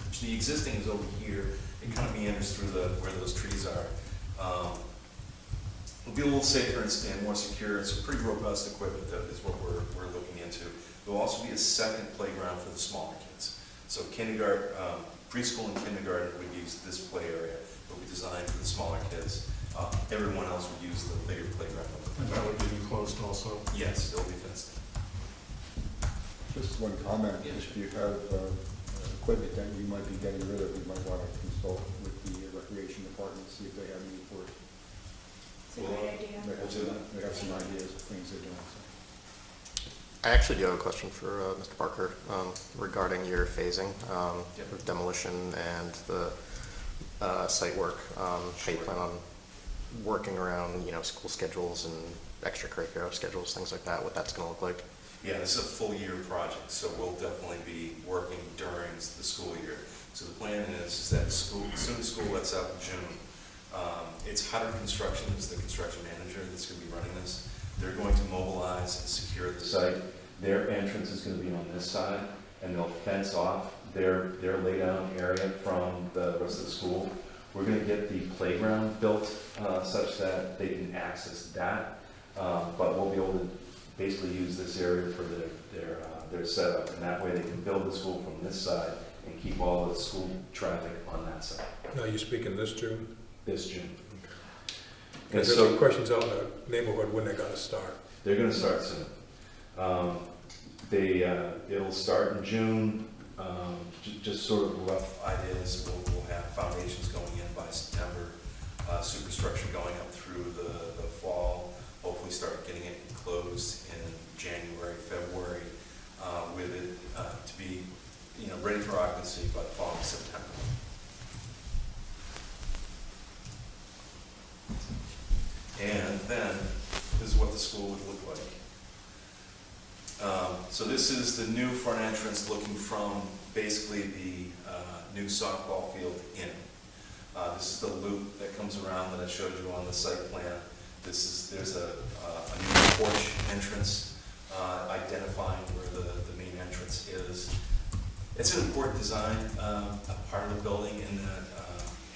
which the existing is over here, it kind of meanders through where those trees are. It'll be a little safer and more secure. It's a pretty robust equipment that is what we're looking into. There'll also be a second playground for the smaller kids. So preschool and kindergarten would use this play area, but we designed for the smaller kids. Everyone else would use the bigger playground. And that would be enclosed also? Yes, it'll be fenced in. Just one comment, Yeah. if you have equipment that you might be getting rid of, you might want to consult with the recreation department, see if they have any for it. It's a great idea. They have some ideas of things they're doing. So. I actually do have a question for Mr. Barker regarding your phasing, with demolition and the site work. How you plan on working around, school schedules and extracurricular schedules, things like that, what that's going to look like? Yeah, this is a full year project, so we'll definitely be working during the school year. So the plan is that as soon as school lets out in June, it's Hutter Construction is the construction manager that's going to be running this. They're going to mobilize and secure the site. Their entrance is going to be on this side, and they'll fence off their laydown area from the rest of the school. We're gonna get the playground built such that they can access that, but we'll be able to basically use this area for their setup, and that way they can build the school from this side and keep all the school traffic on that side. Now, you speaking this June? This June. And There's so some questions out in the neighborhood when they're gonna start. they're gonna start soon. It'll start in June, just sort of rough ideas. We'll have foundations going in by September, superstructure going up through the fall, hopefully start getting it closed in January, February, with it to be, ready for occupancy by the following September. And then, this is what the school would look like. So this is the new front entrance looking from basically the new softball field in. This is the loop that comes around that I showed you on the site plan. There's a new porch entrance identifying where the main entrance is. It's an important design, a part of the building, in that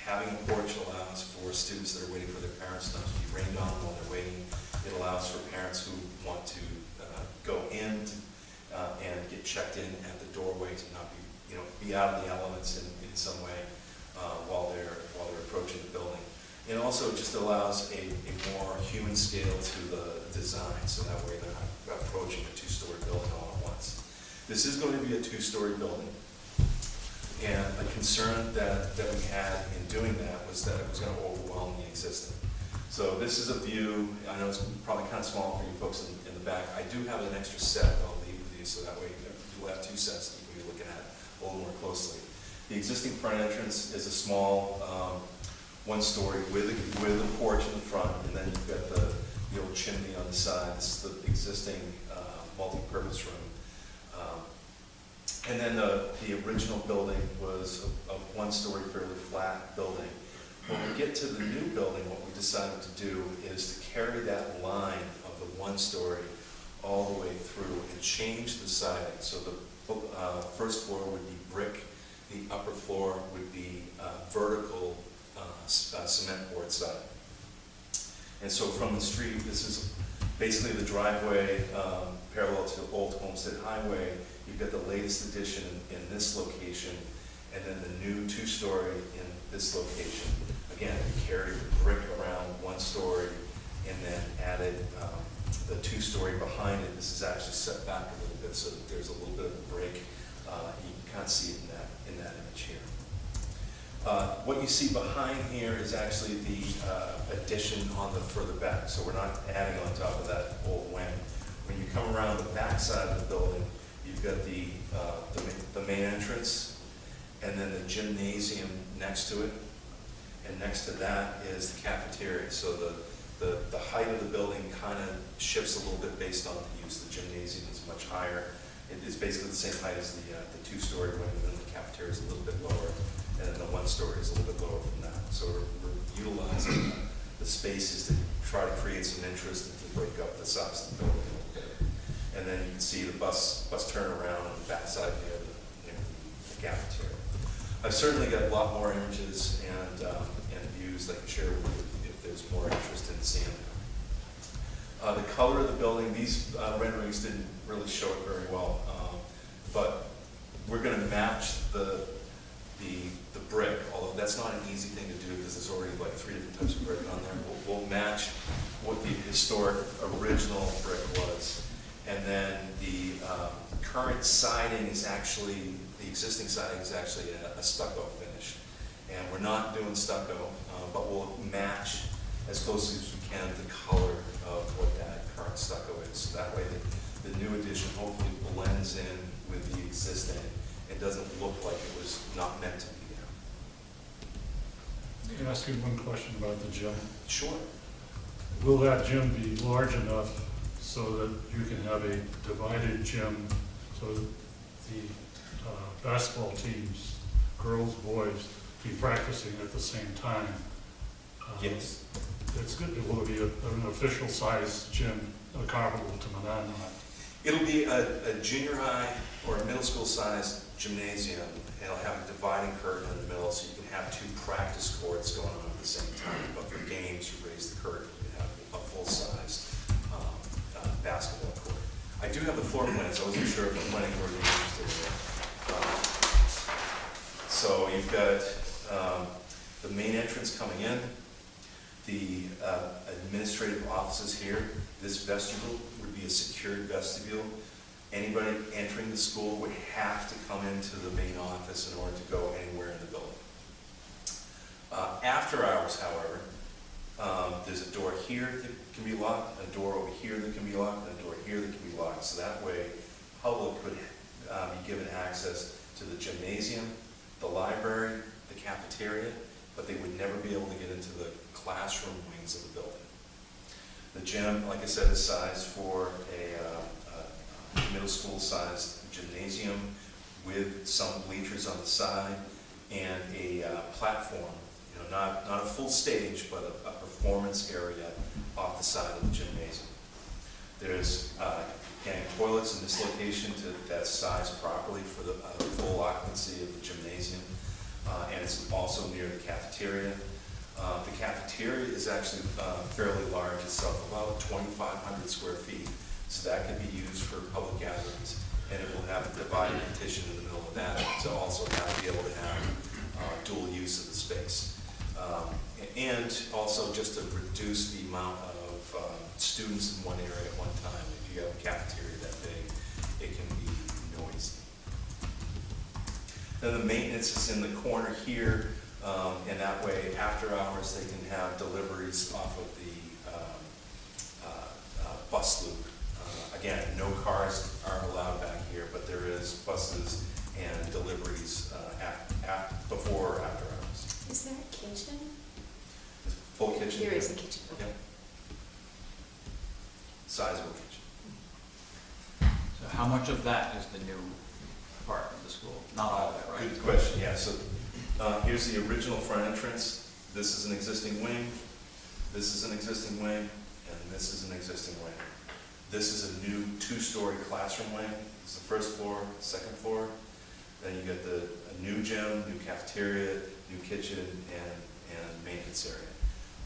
having a porch allows for students that are waiting for their parents not to be rained on while they're waiting. It allows for parents who want to go in and get checked in at the doorway to not be out of the elements in some way while they're approaching the building. It also just allows a more human scale to the design, so that way they're not approaching a two-story building all at once. This is going to be a two-story building, and a concern that we had in doing that was that it was going to overwhelm the existing. So this is a view. I know it's probably kind of small for you folks in the back. I do have an extra set that I'll leave with you, so that way you'll have two sets that you can be looking at a little more closely. The existing front entrance is a small one-story with a porch in the front, and then you've got the old chimney on the side. This is the existing multi-purpose room. And then the original building was a one-story, fairly flat building. When we get to the new building, what we decided to do is to carry that line of the one-story all the way through and change the siding. So the first floor would be brick, the upper floor would be vertical cement board siding. And so from the street, this is basically the driveway parallel to Old Homestead Highway. You've got the latest addition in this location, and then the new two-story in this location. Again, we carried the brick around one story and then added the two-story behind it. This is actually set back a little bit so that there's a little bit of a break. You can kind of see it in that image here. What you see behind here is actually the addition on the further back. So we're not adding on top of that old wing. When you come around the back side of the building, you've got the main entrance and then the gymnasium next to it. And next to that is the cafeteria. So the height of the building kind of shifts a little bit based on the use. The gymnasium is much higher. It is basically the same height as the two-story wing, and then the cafeteria is a little bit lower, and then the one-story is a little bit lower from that. So we're utilizing the spaces to try to create some interest and to break up the size of the building a little bit. And then you can see the bus turnaround on the backside near the cafeteria. I've certainly got a lot more images and views that I can share with you if there's more interest in seeing them. The color of the building, these renderings didn't really show it very well, but we're going to match the brick, although that's not an easy thing to do because there's already like 3 different types of brick on there. We'll match what the historic original brick was. And then the current siding is actually, the existing siding is actually a stucco finish. And we're not doing stucco, but we'll match as closely as we can the color of what that current stucco is. So that way the new addition hopefully blends in with the existing. It doesn't look like it was not meant to be there. Can I ask you one question about the gym? Sure. Will that gym be large enough so that you can have a divided gym so that the basketball teams, girls, boys, be practicing at the same time? Yes. It's good. Will it be an official size gym comparable to Monadnock? It'll be a junior high or a middle school size gymnasium, and it'll have a dividing curtain in the middle, so you can have two practice courts going on at the same time. But for games, you raise the curtain, you have a full-size basketball court. I do have the floor plans. I wasn't sure if the planning board was interested in it. So you've got the main entrance coming in, the administrative offices here. This vestibule would be a secured vestibule. Anybody entering the school would have to come into the main office in order to go anywhere in the building. After hours, however, there's a door here that can be locked, a door over here that can be locked, and a door here that can be locked. So that way, public could be given access to the gymnasium, the library, the cafeteria, but they would never be able to get into the classroom wings of the building. The gym, like I said, is sized for a middle school sized gymnasium with some bleachers on the side and a platform, not a full stage, but a performance area off the side of the gymnasium. There's toilets in this location that's sized properly for the full occupancy of the gymnasium, and it's also near the cafeteria. The cafeteria is actually fairly large itself, about 2,500 square feet, so that could be used for public gatherings, and it will have a divided partition in the middle of that to also be able to have dual use of the space. And also just to reduce the amount of students in one area at one time. If you have a cafeteria that big, it can be noisy. Then the maintenance is in the corner here, and that way, after hours, they can have deliveries off of the bus loop. Again, no cars are allowed back here, but there is buses and deliveries before or after hours. Is there a kitchen? Full kitchen. There is a kitchen, okay. Yep. Sizable kitchen. So how much of that is the new part of the school? Not all of it, right? Good question, yeah. So here's the original front entrance. This is an existing wing. This is an existing wing. And this is an existing wing. This is a new two-story classroom wing. This is the first floor, second floor. Then you get a new gym, new cafeteria, new kitchen, and maintenance area.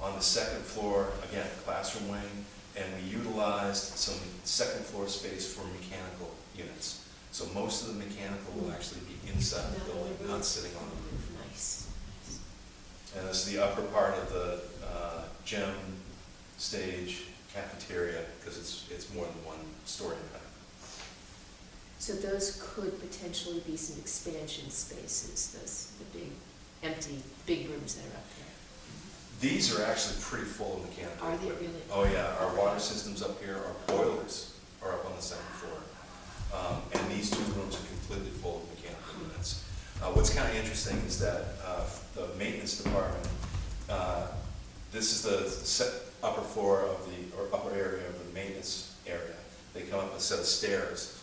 On the second floor, again, classroom wing, and we utilized some second floor space for mechanical units. So most of the mechanical will actually be inside the building, not sitting on the roof. Nice. And this is the upper part of the gym, stage, cafeteria, because it's more than one story in height. So those could potentially be some expansion spaces, the big, empty, big rooms that are up there. These are actually pretty full of mechanical Are they equipment. really? Oh yeah, our water systems up here, our boilers are up on the second floor. And these two rooms are completely full of mechanical units. What's kind of interesting is that the maintenance department, this is the upper floor of or upper area of the maintenance area. They come up a set of stairs,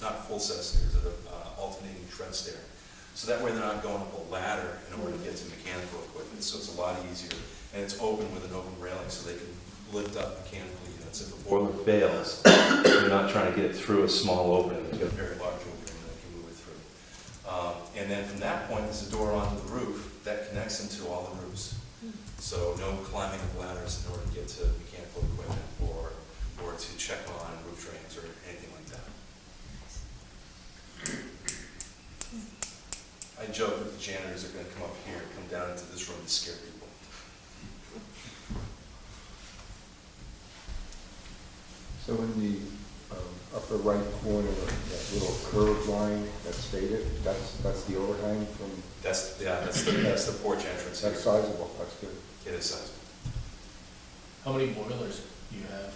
not full set of stairs, but alternating tread stair. So that way they're not going up a ladder in order to get to mechanical equipment. So it's a lot easier, and it's open with an open railing, so they can lift up mechanical units. If the boiler fails, you're not trying to get it through a small opening. You've got a very large opening that can move it through. And then from that point, there's a door onto the roof that connects into all the roofs. So no climbing of ladders in order to get to mechanical equipment or to check on roof drains or anything like that. I joke that the janitors are going to come up here and come down into this room and scare people. So in the upper right corner, that little curved line that's stated, that's the overhang from? That's the porch entrance here. That's sizable, that's good. It is sizable. How many boilers do you have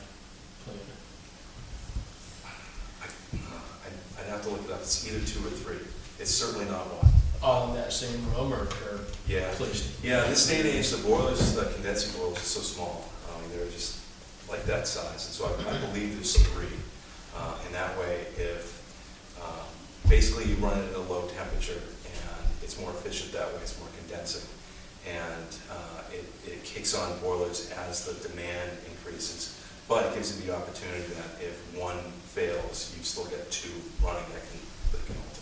planned? I'd have to look it up. It's either 2 or 3. It's certainly not 1. All in that same room or Yeah. placed? Yeah, in this day and age, the boilers, the condensing boilers are so small. They're just like that size. And so I believe there's 3. And that way, if basically you run it at a low temperature and it's more efficient that way, it's more condensing. And it kicks on boilers as the demand increases. But it gives you the opportunity that if one fails, you've still got 2 running that can alternate.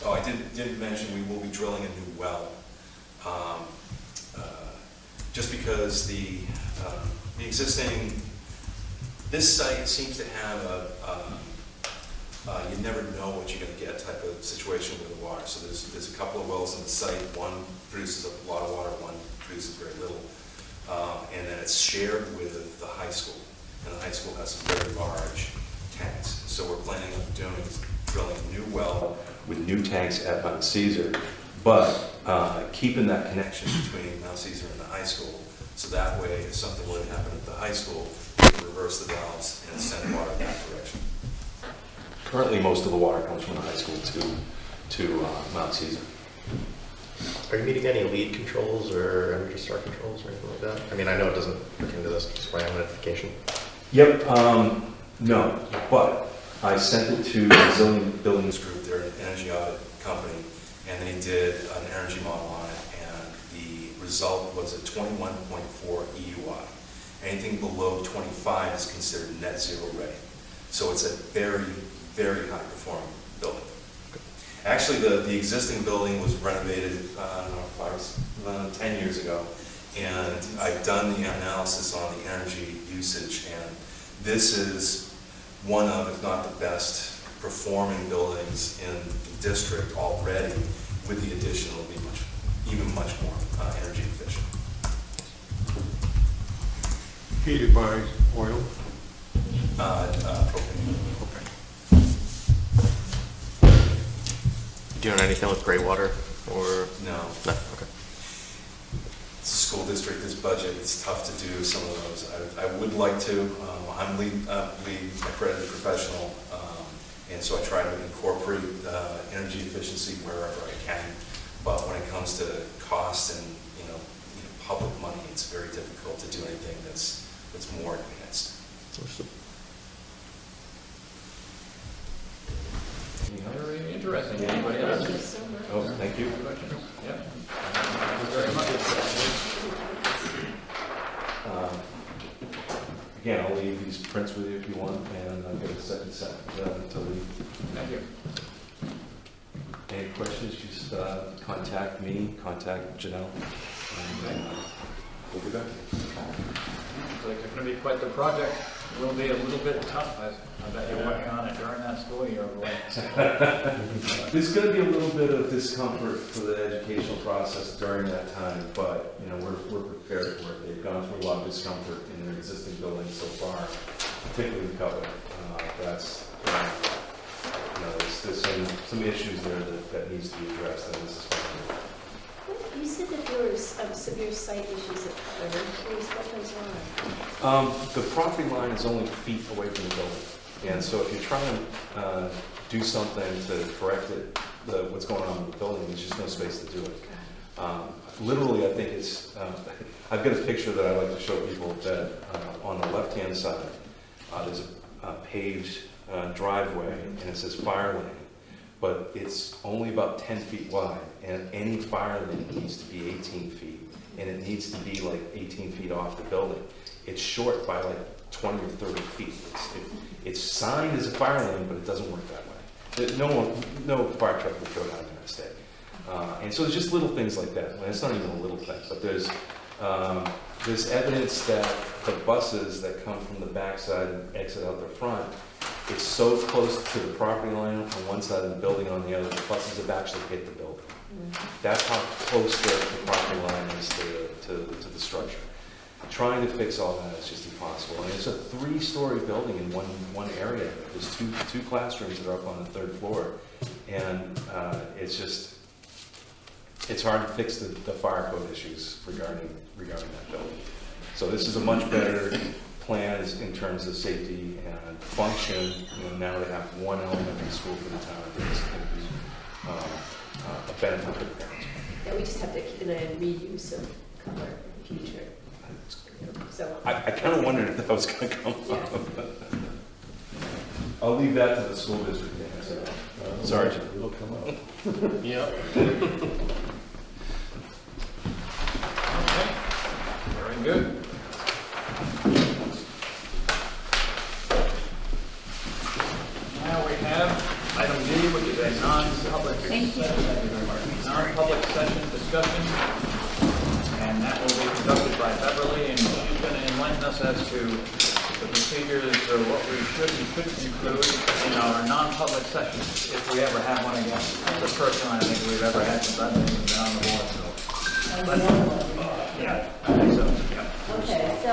Oh, I didn't mention we will be drilling a new well. Just because the existing, this site seems to have you never know what you're going to get type of situation with the water. So there's a couple of wells on the site. One produces a lot of water, one produces very little. And then it's shared with the high school. And the high school has some very large tanks. So we're planning on drilling a new well with new tanks at Mount Caesar, but keeping that connection between Mount Caesar and the high school. So that way, if something were to happen at the high school, we can reverse the valves and send water that direction. Currently, most of the water comes from the high school to Mount Caesar. Are you meeting any lead controls or energy star controls or anything like that? I mean, I know it doesn't pertain to this, just plan notification. Yep, no, but I sent it to the Resilient Buildings Group, they're an energy audit company, and they did an energy model on it, and the result was a 21.4 EUI. Anything below 25 is considered net zero ready. So it's a very, very high performing building. Actually, the existing building was renovated, I don't know, 10 years ago, and I've done the analysis on the energy usage, and this is one of, if not the best performing buildings in the district already. With the addition, it'll be even much more energy efficient. Heated by oil? Propane. Doing anything with gray water or? No. No, okay. It's a school district, this budget, it's tough to do some of those. I would like to. I'm lead accredited professional, and so I try to incorporate energy efficiency wherever I can. But when it comes to cost and public money, it's very difficult to do anything that's more advanced. Very interesting. Anybody else? Thank you so much. Oh, thank you. Questions? Yeah. Thank you very much. Again, I'll leave these prints with you if you want, and I'll get a second set to leave. Thank you. Any questions, just contact me, contact Janelle, and we'll be back. Looks like it's going to be quite the project. It will be a little bit tough. I bet you're working on it during that school year. There's going to be a little bit of discomfort for the educational process during that time, but we're prepared for it. They've gone through a lot of discomfort in their existing buildings so far, particularly cover. That's there's some issues there that needs to be addressed, and this is one. You said that there was severe site issues at Cutler. I'm curious what those are. The property line is only feet away from the building, and so if you're trying to do something to correct it, what's going on in the building, there's just no space to do it. Literally, I think it's, I've got a picture that I like to show people that on the left-hand side, there's a paved driveway, and it says fire lane, but it's only about 10 feet wide, and any fire lane needs to be 18 feet, and it needs to be like 18 feet off the building. It's short by like 20 or 30 feet. It's signed as a fire lane, but it doesn't work that way. No fire truck would go down there and stay. And so it's just little things like that. I mean, it's not even a little thing, but there's evidence that the buses that come from the backside and exit out the front, it's so close to the property line on one side of the building, on the other, the buses have actually hit the building. That's how close the property line is to the structure. Trying to fix all that is just impossible. And it's a 3-story building in one area. There's two classrooms that are up on the 3rd floor. And it's hard to fix the fire code issues regarding that building. So this is a much better plan in terms of safety and function. Now they have one elementary school for the town. I think it's going to be a benefit for the parents. Yeah, we just have to keep an eye on reuse of color in the future. So I kind of wondered if that was going to come up. I'll leave that to the school district. Sorry, Jim. It'll come up. Yep. Very good. as to the procedures or what we should and couldn't include in our non-public sessions, if we ever have one again. The first one I think we've ever had since I've been on the board, so. Yeah, I think so, yeah. Okay, so,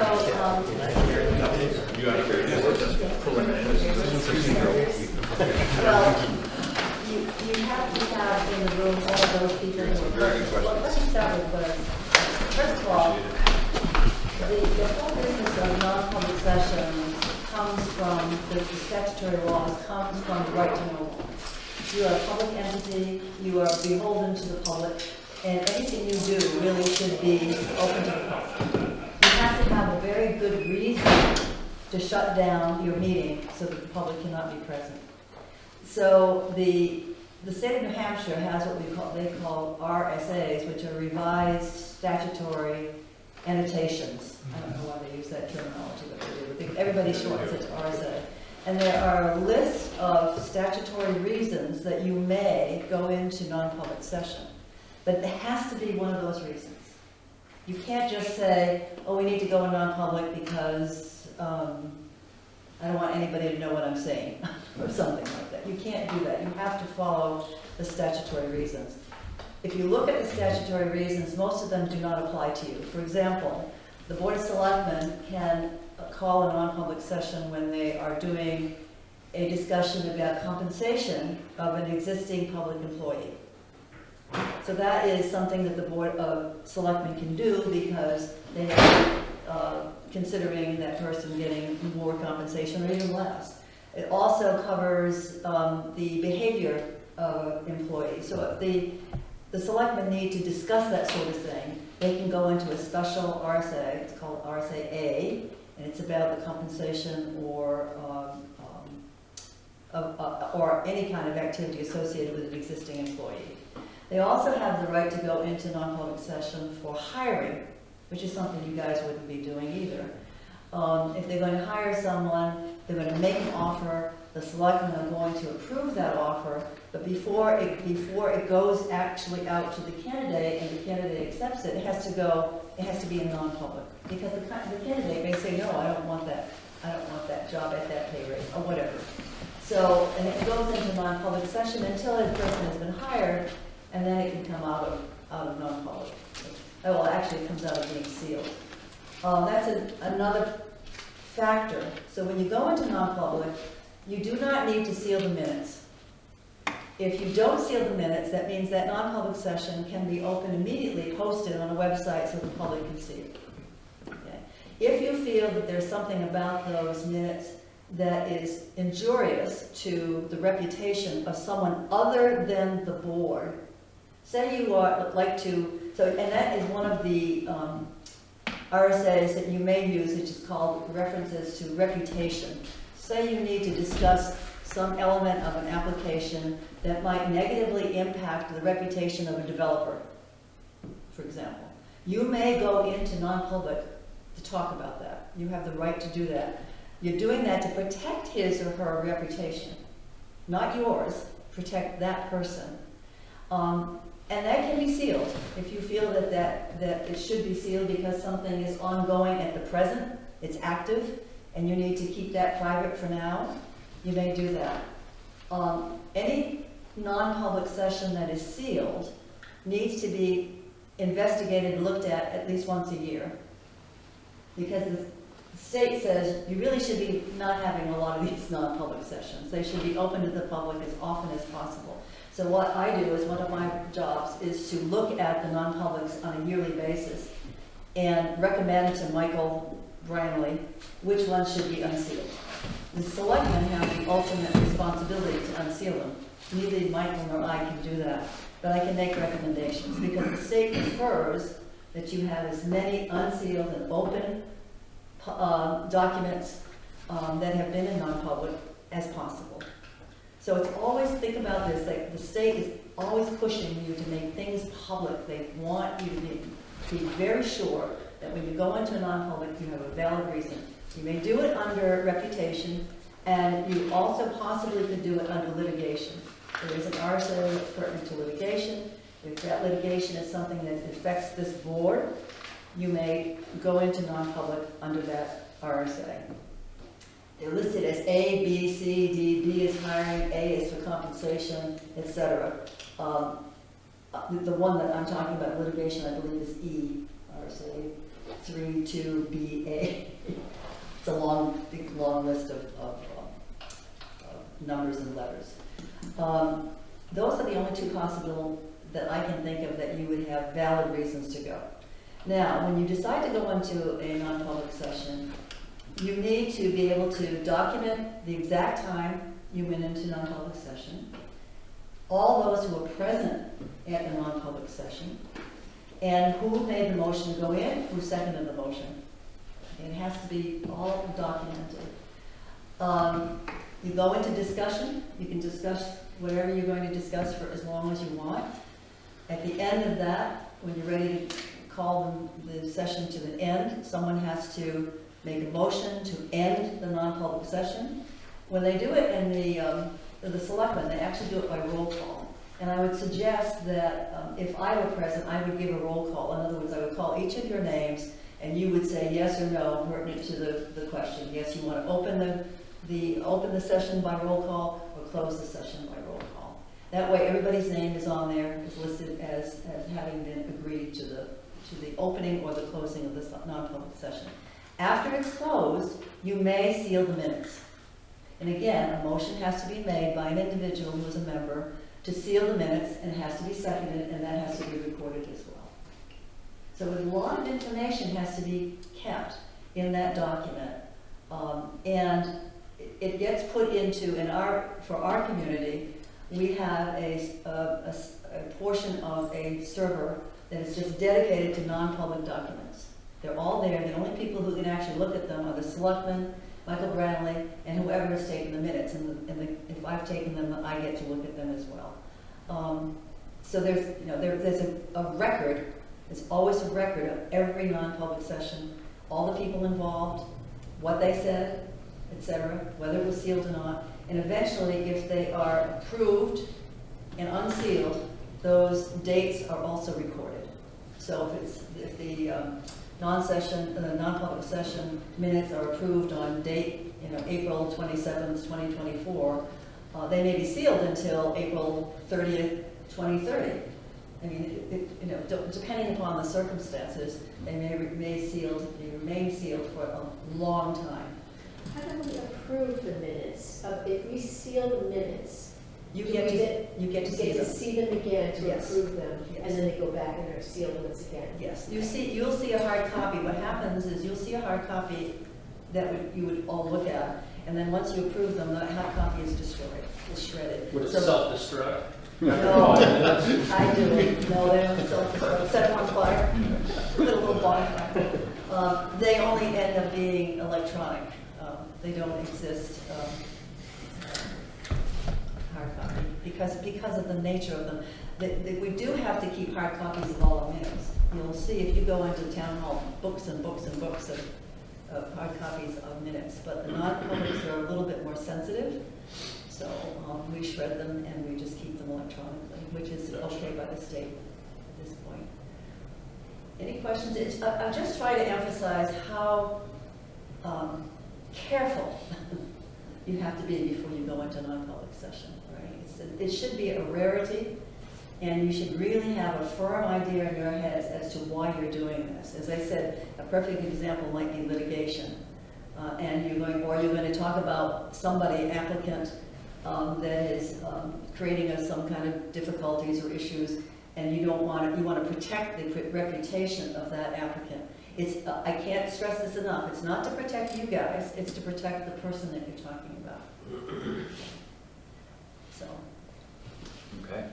You got it, we're just preliminary. This is procedural. well, you have to have in the room all those people who are, well, let me start with what, first of all, the whole business of non-public sessions comes from, the statutory laws comes from the right to know law. You are a public entity, you are beholden to the public, and anything you do really should be open to the public. You have to have a very good reason to shut down your meeting so that the public cannot be present. So the state of New Hampshire has what they call RSAs, which are revised statutory annotations. I don't know why they use that terminology, but they do. Everybody shortens it to RSA. And there are a list of statutory reasons that you may go into non-public session. But it has to be one of those reasons. You can't just say, oh, we need to go in non-public because I don't want anybody to know what I'm saying, or something like that. You can't do that. You have to follow the statutory reasons. If you look at the statutory reasons, most of them do not apply to you. For example, the Board of Selectmen can call a non-public session when they are doing a discussion about compensation of an existing public employee. So that is something that the Board of Selectmen can do because they are considering that person getting more compensation or even less. It also covers the behavior of employees. So if the Selectmen need to discuss that sort of thing, they can go into a special RSA, it's called RSA A, and it's about the compensation or any kind of activity associated with an existing employee. They also have the right to go into non-public session for hiring, which is something you guys wouldn't be doing either. If they're going to hire someone, they're going to make an offer, the selectmen are going to approve that offer, but before it goes actually out to the candidate and the candidate accepts it, it has to be in non-public. Because the candidate may say, no, I don't want that job at that pay rate, or whatever. So, and it goes into non-public session until a person has been hired, and then it can come out of non-public. Well, actually it comes out of being sealed. That's another factor. So when you go into non-public, you do not need to seal the minutes. If you don't seal the minutes, that means that non-public session can be open immediately, posted on a website so the public can see it. Okay. If you feel that there's something about those minutes that is injurious to the reputation of someone other than the board, say you and that is one of the RSAs that you may use, which is called references to reputation. Say you need to discuss some element of an application that might negatively impact the reputation of a developer, for example. You may go into non-public to talk about that. You have the right to do that. You're doing that to protect his or her reputation, not yours. Protect that person. And that can be sealed if you feel that it should be sealed because something is ongoing at the present, it's active, and you need to keep that private for now. You may do that. Any non-public session that is sealed needs to be investigated and looked at least once a year. Because the state says you really should be not having a lot of these non-public sessions. They should be open to the public as often as possible. So what I do is one of my jobs is to look at the non-publics on a yearly basis and recommend to Michael Branley which ones should be unsealed. The selectmen have the ultimate responsibility to unseal them. Neither Michael nor I can do that, but I can make recommendations because the state prefers that you have as many unsealed and open documents that have been in non-public as possible. So it's always, think about this, like the state is always pushing you to make things public. They want you to be very sure that when you go into a non-public, you have a valid reason. You may do it under reputation, and you also possibly could do it under litigation. There is an RSA that's pertinent to litigation. If that litigation is something that affects this board, you may go into non-public under that RSA. They're listed as A, B, C, D, B is hiring, A is for compensation, etc. The one that I'm talking about, litigation, I believe is E, RSA 32BA. It's a long list of numbers and letters. Those are the only two possible that I can think of that you would have valid reasons to go. Now, when you decide to go into a non-public session, you need to be able to document the exact time you went into non-public session, all those who were present at the non-public session, and who made the motion to go in, who seconded the motion. It has to be all documented. You go into discussion, you can discuss whatever you're going to discuss for as long as you want. At the end of that, when you're ready to call the session to the end, someone has to make a motion to end the non-public session. When they do it in the selectmen, they actually do it by roll call. And I would suggest that if I were present, I would give a roll call. In other words, I would call each of your names, and you would say yes or no, pertinent to the question. Yes, you want to open the session by roll call, or close the session by roll call. That way, everybody's name is on there, is listed as having been agreed to the opening or the closing of this non-public session. After it's closed, you may seal the minutes. And again, a motion has to be made by an individual who is a member to seal the minutes, and it has to be seconded, and that has to be recorded as well. So a lot of information has to be kept in that document. And it gets put into, for our community, we have a portion of a server that is just dedicated to non-public documents. They're all there. The only people who can actually look at them are the selectmen, Michael Bradley, and whoever has taken the minutes. And if I've taken them, I get to look at them as well. So there's a record. There's always a record of every non-public session, all the people involved, what they said, etc., whether it was sealed or not. And eventually, if they are approved and unsealed, those dates are also recorded. So if the non-public session minutes are approved on date, April 27th, 2024, they may be sealed until April 30th, 2030. I mean, depending upon the circumstances, they may remain sealed for a long time. How do we approve the minutes? If we seal the minutes, You get to see them again to Yes. approve them, Yes. and then they go back and are sealed once again. Yes, you'll see a hard copy. What happens is you'll see a hard copy that you would all look at, and then once you approve them, the hard copy is destroyed, is shredded. Would it So- self-destruct? No, I do it. No, they don't self-destruct. Set them on fire, put a little bonfire. They only end up being electronic. They don't exist hard copy because of the nature of them. We do have to keep hard copies of all our minutes. You'll see if you go into town hall, books and books and books of hard copies of minutes, but the non-publics are a little bit more sensitive. So we shred them and we just keep them electronically, which is okay by the state at this point. Any questions? I'm just trying to emphasize how careful you have to be before you go into non-public session, right? It should be a rarity, and you should really have a firm idea in your heads as to why you're doing this. As I said, a perfect example might be litigation. And you're going to talk about somebody, applicant, that is creating some kind of difficulties or issues, and you want to protect the reputation of that applicant. I can't stress this enough. It's not to protect you guys. It's to protect the person that you're talking about. So. Okay.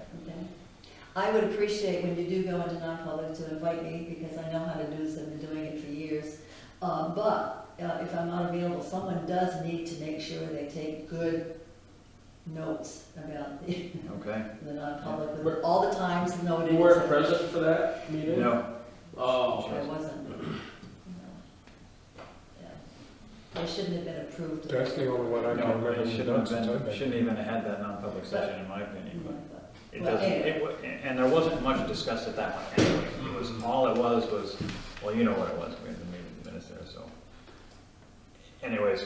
I would appreciate when you do go into non-public to invite me, because I know how to do this. I've been doing it for years. But if I'm not available, someone does need to make sure they take good notes about the non-public. All the times noted. You weren't present for that meeting? No. Oh. I wasn't. No. Yeah. They shouldn't have been approved. That's the only one I can remember. Shouldn't even have had that non-public session, in my opinion. And there wasn't much discussed at that one anyway. It was, well, you know what it was. We had the minutes there, so. Yeah. Okay. Okay. Okay. I would appreciate when you do go into non-public to invite me, because I know how to do this. I've been doing it for years. But if I'm not available, someone does need to make sure they take good notes about the non-public. It doesn't, and there wasn't much discussed at that one anyway. It was, all it was the anyways,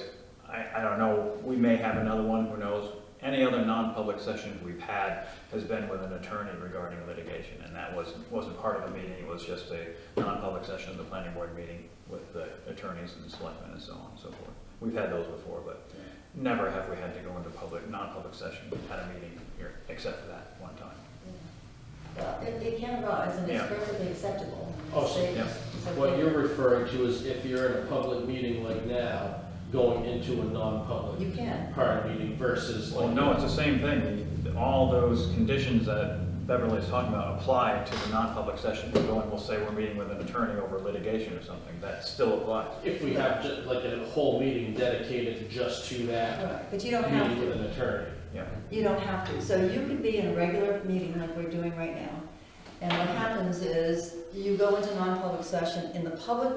I don't know, we may have another one, who knows. Any other non-public session we've had has been with an attorney regarding litigation, and that wasn't part of a meeting, it was just a non-public session of the planning board meeting with the attorneys and selectmen and so on and so forth. We've had those before, but never have we had to go into non-public session at a meeting here, except for that one time. Well, it can arise, and it's Yeah. perfectly acceptable. Oh, so Yeah. what you're referring to is if you're in a public meeting like now, going into a non-public You can. part of meeting versus Well, like. no, it's the same thing. All those conditions that Beverly's talking about apply to the non-public session. We go and we'll say we're meeting with an attorney over litigation or something, that still applies. If we have like a whole meeting dedicated just to that Right, but you don't have meeting to. with an attorney. Yeah. You don't have to. So you could be in a regular meeting like we're doing right now, and what happens is you go into non-public session in the public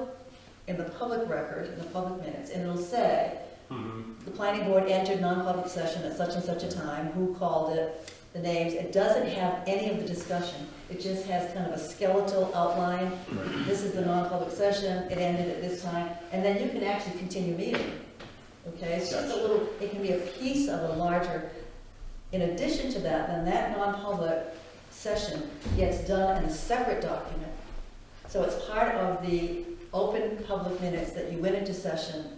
record, in the public minutes, and it'll say, the planning board entered non-public session at such and such a time, who called it, the names. It doesn't have any of the discussion. It just has kind of a skeletal outline. This is the non-public session, it ended at this time, and then you can actually continue meeting. Okay, it's just a little, it can be a piece of a larger, in addition to that, then that non-public session gets done in a separate document. So it's part of the open public minutes that you went into session.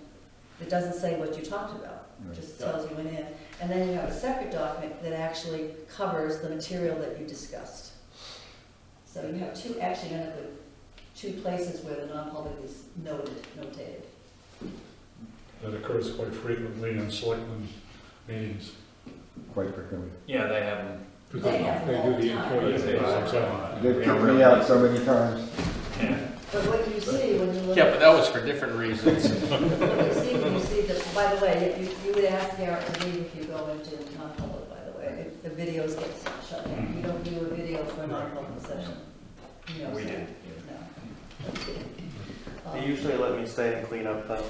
It doesn't say what you talked about, it just tells you went in. And then you have a separate document that actually covers the material that you discussed. So you have two places where the non-public is notated. That occurs quite frequently in selectmen meetings. Quite frequently. Yeah, they have them. They have They them do all the the time. employee. Exactly. They've kicked me out so many times. Yeah. But what you see when you look Yeah, at but that was for different reasons. what you see that, by the way, you would ask Garrett to leave if you go into non-public, by the way. If the videos get shut down. You don't do a video for a non-public session. You know, We so- did. No. They usually let me stay and clean up though.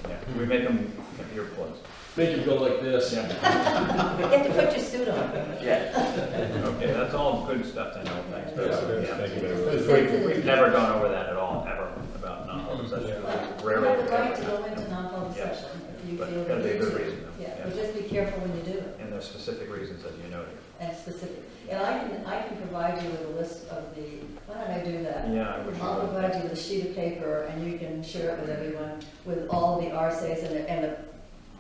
Yeah. We make them earplugs. Make him go like this. Yeah. You have to put your suit on. Yeah. Okay, that's all good stuff to know, thanks. Beverly. Yeah. Thank you very much. We've never gone over that at all, ever, about non-public session. You Rarely. have the right to go into non-public Yeah. session if you But feel gotta the be a need good to. reason, though. Yeah, Yeah. but just be careful when you do it, And there's specific reasons, as you noted. and specific. And I can provide you with a list of the, why don't I do that? Yeah, I wish you I'll would. provide you with a sheet of paper, and you can share it with everyone, with all of the RSA's and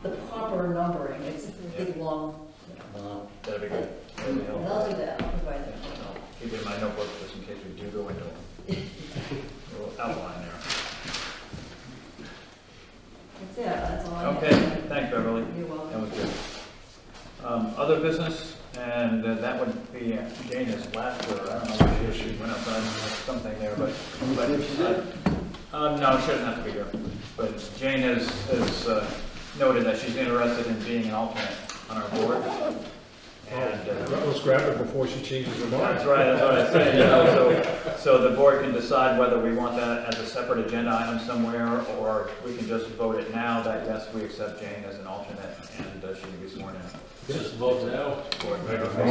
the proper numbering. It's a big, long, That'd be good. That'd be and helpful. I'll do that, I'll provide that. I'll keep it in my notebook just in case we do go into a little outline there. That's it, that's all I have. Okay, thanks, Beverly. You're That welcome. was good. Other business, and that would be Jana's last word. I don't know why she went outside and did something there, but no, she doesn't have to be here. But Jane has noted that she's interested in being an alternate on our board. And Let's grab it before she changes her mind. that's right, that's what I said, you know, so the board can decide whether we want that as a separate agenda item somewhere, or we can just vote it now that yes, we accept Jane as an alternate, and she can be sworn in. Just vote now.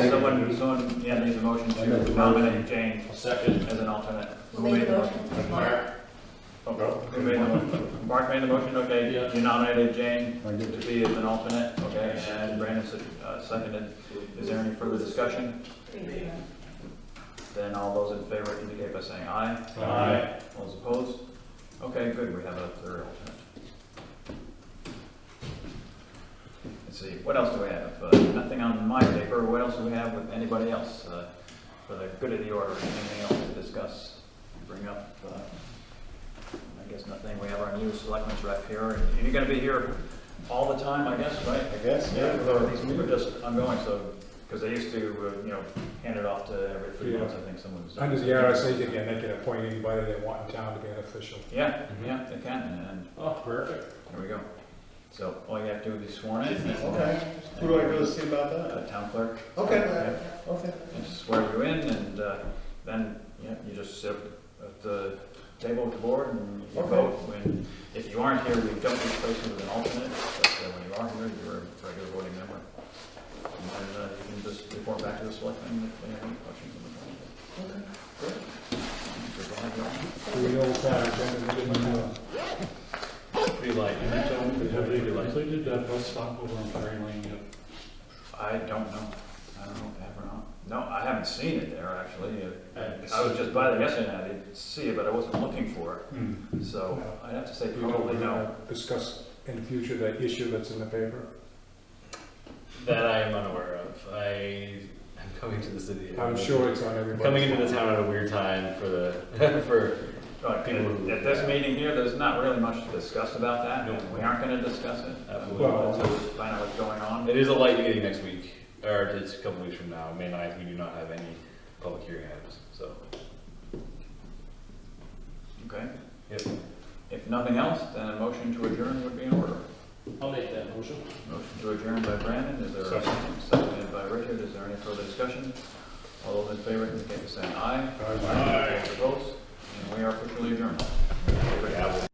Someone, yeah, needs a motion to nominate Jane Second. as an alternate. Who made the motion? Mark. Oh, who made the motion? Mark made the motion, okay, Yeah. you nominated Jane I did. to be as an alternate, okay, and Brandon seconded. Is there any further discussion? Then all those in favor indicate by saying aye. Aye. All those opposed? Okay, good, we have a third alternate. Let's see, what else do we have? Nothing on my paper, what else do we have with anybody else? For the good of the order, anything else to discuss, bring up? I guess nothing, we have our new selectmen's rep here, and you're gonna be here all the time, I guess, right? I guess, Yeah, these people are just ongoing, so, because they used to, hand it off to every 3 months, I think someone's. Under the RSA, again, they can appoint anybody they want in town to be an official. Yeah, yeah, they can, and Oh, perfect. there we go. So all you have to do is be sworn in. Okay. Who do I go to see about that? Town clerk. Okay. Yeah. Okay. And swear you in, and then, you just sit at the table with the board and you Okay. vote. If you aren't here, we don't replace you with an alternate, but when you are here, you're a regular voting member. And then you can just report back to the selectmen if they have any questions on the phone. Okay, great. Do we know what kind of agenda we're doing? We be like? Have they completed that bus stop over on Ferry Lane yet? I don't know. I don't know if they have or not. No, I haven't seen it there, actually. I was just by there yesterday, and I didn't see it, but I wasn't looking for it. So I'd have to say You know, probably we're no. gonna discuss in the future that issue that's in the paper. That I am unaware of. I am coming to the city. I'm sure it's on everybody's. Coming into the town at a weird time for the, for Right, people who. at this meeting here, there's not really much to discuss about that. No. We aren't gonna discuss it. Absolutely. We'll just find out what's going on. It is a light meeting next week, or it's a couple weeks from now, May 9th, we do not have any public hearing items, so. Okay. Yep. If nothing else, then a motion to adjourn would be in order. I'll make that motion. Motion to adjourn by Brandon, is there a second? Seconded by Richard, is there any further discussion? All those in favor, indicate by saying aye. Aye. All opposed, and we are officially adjourned. Yeah,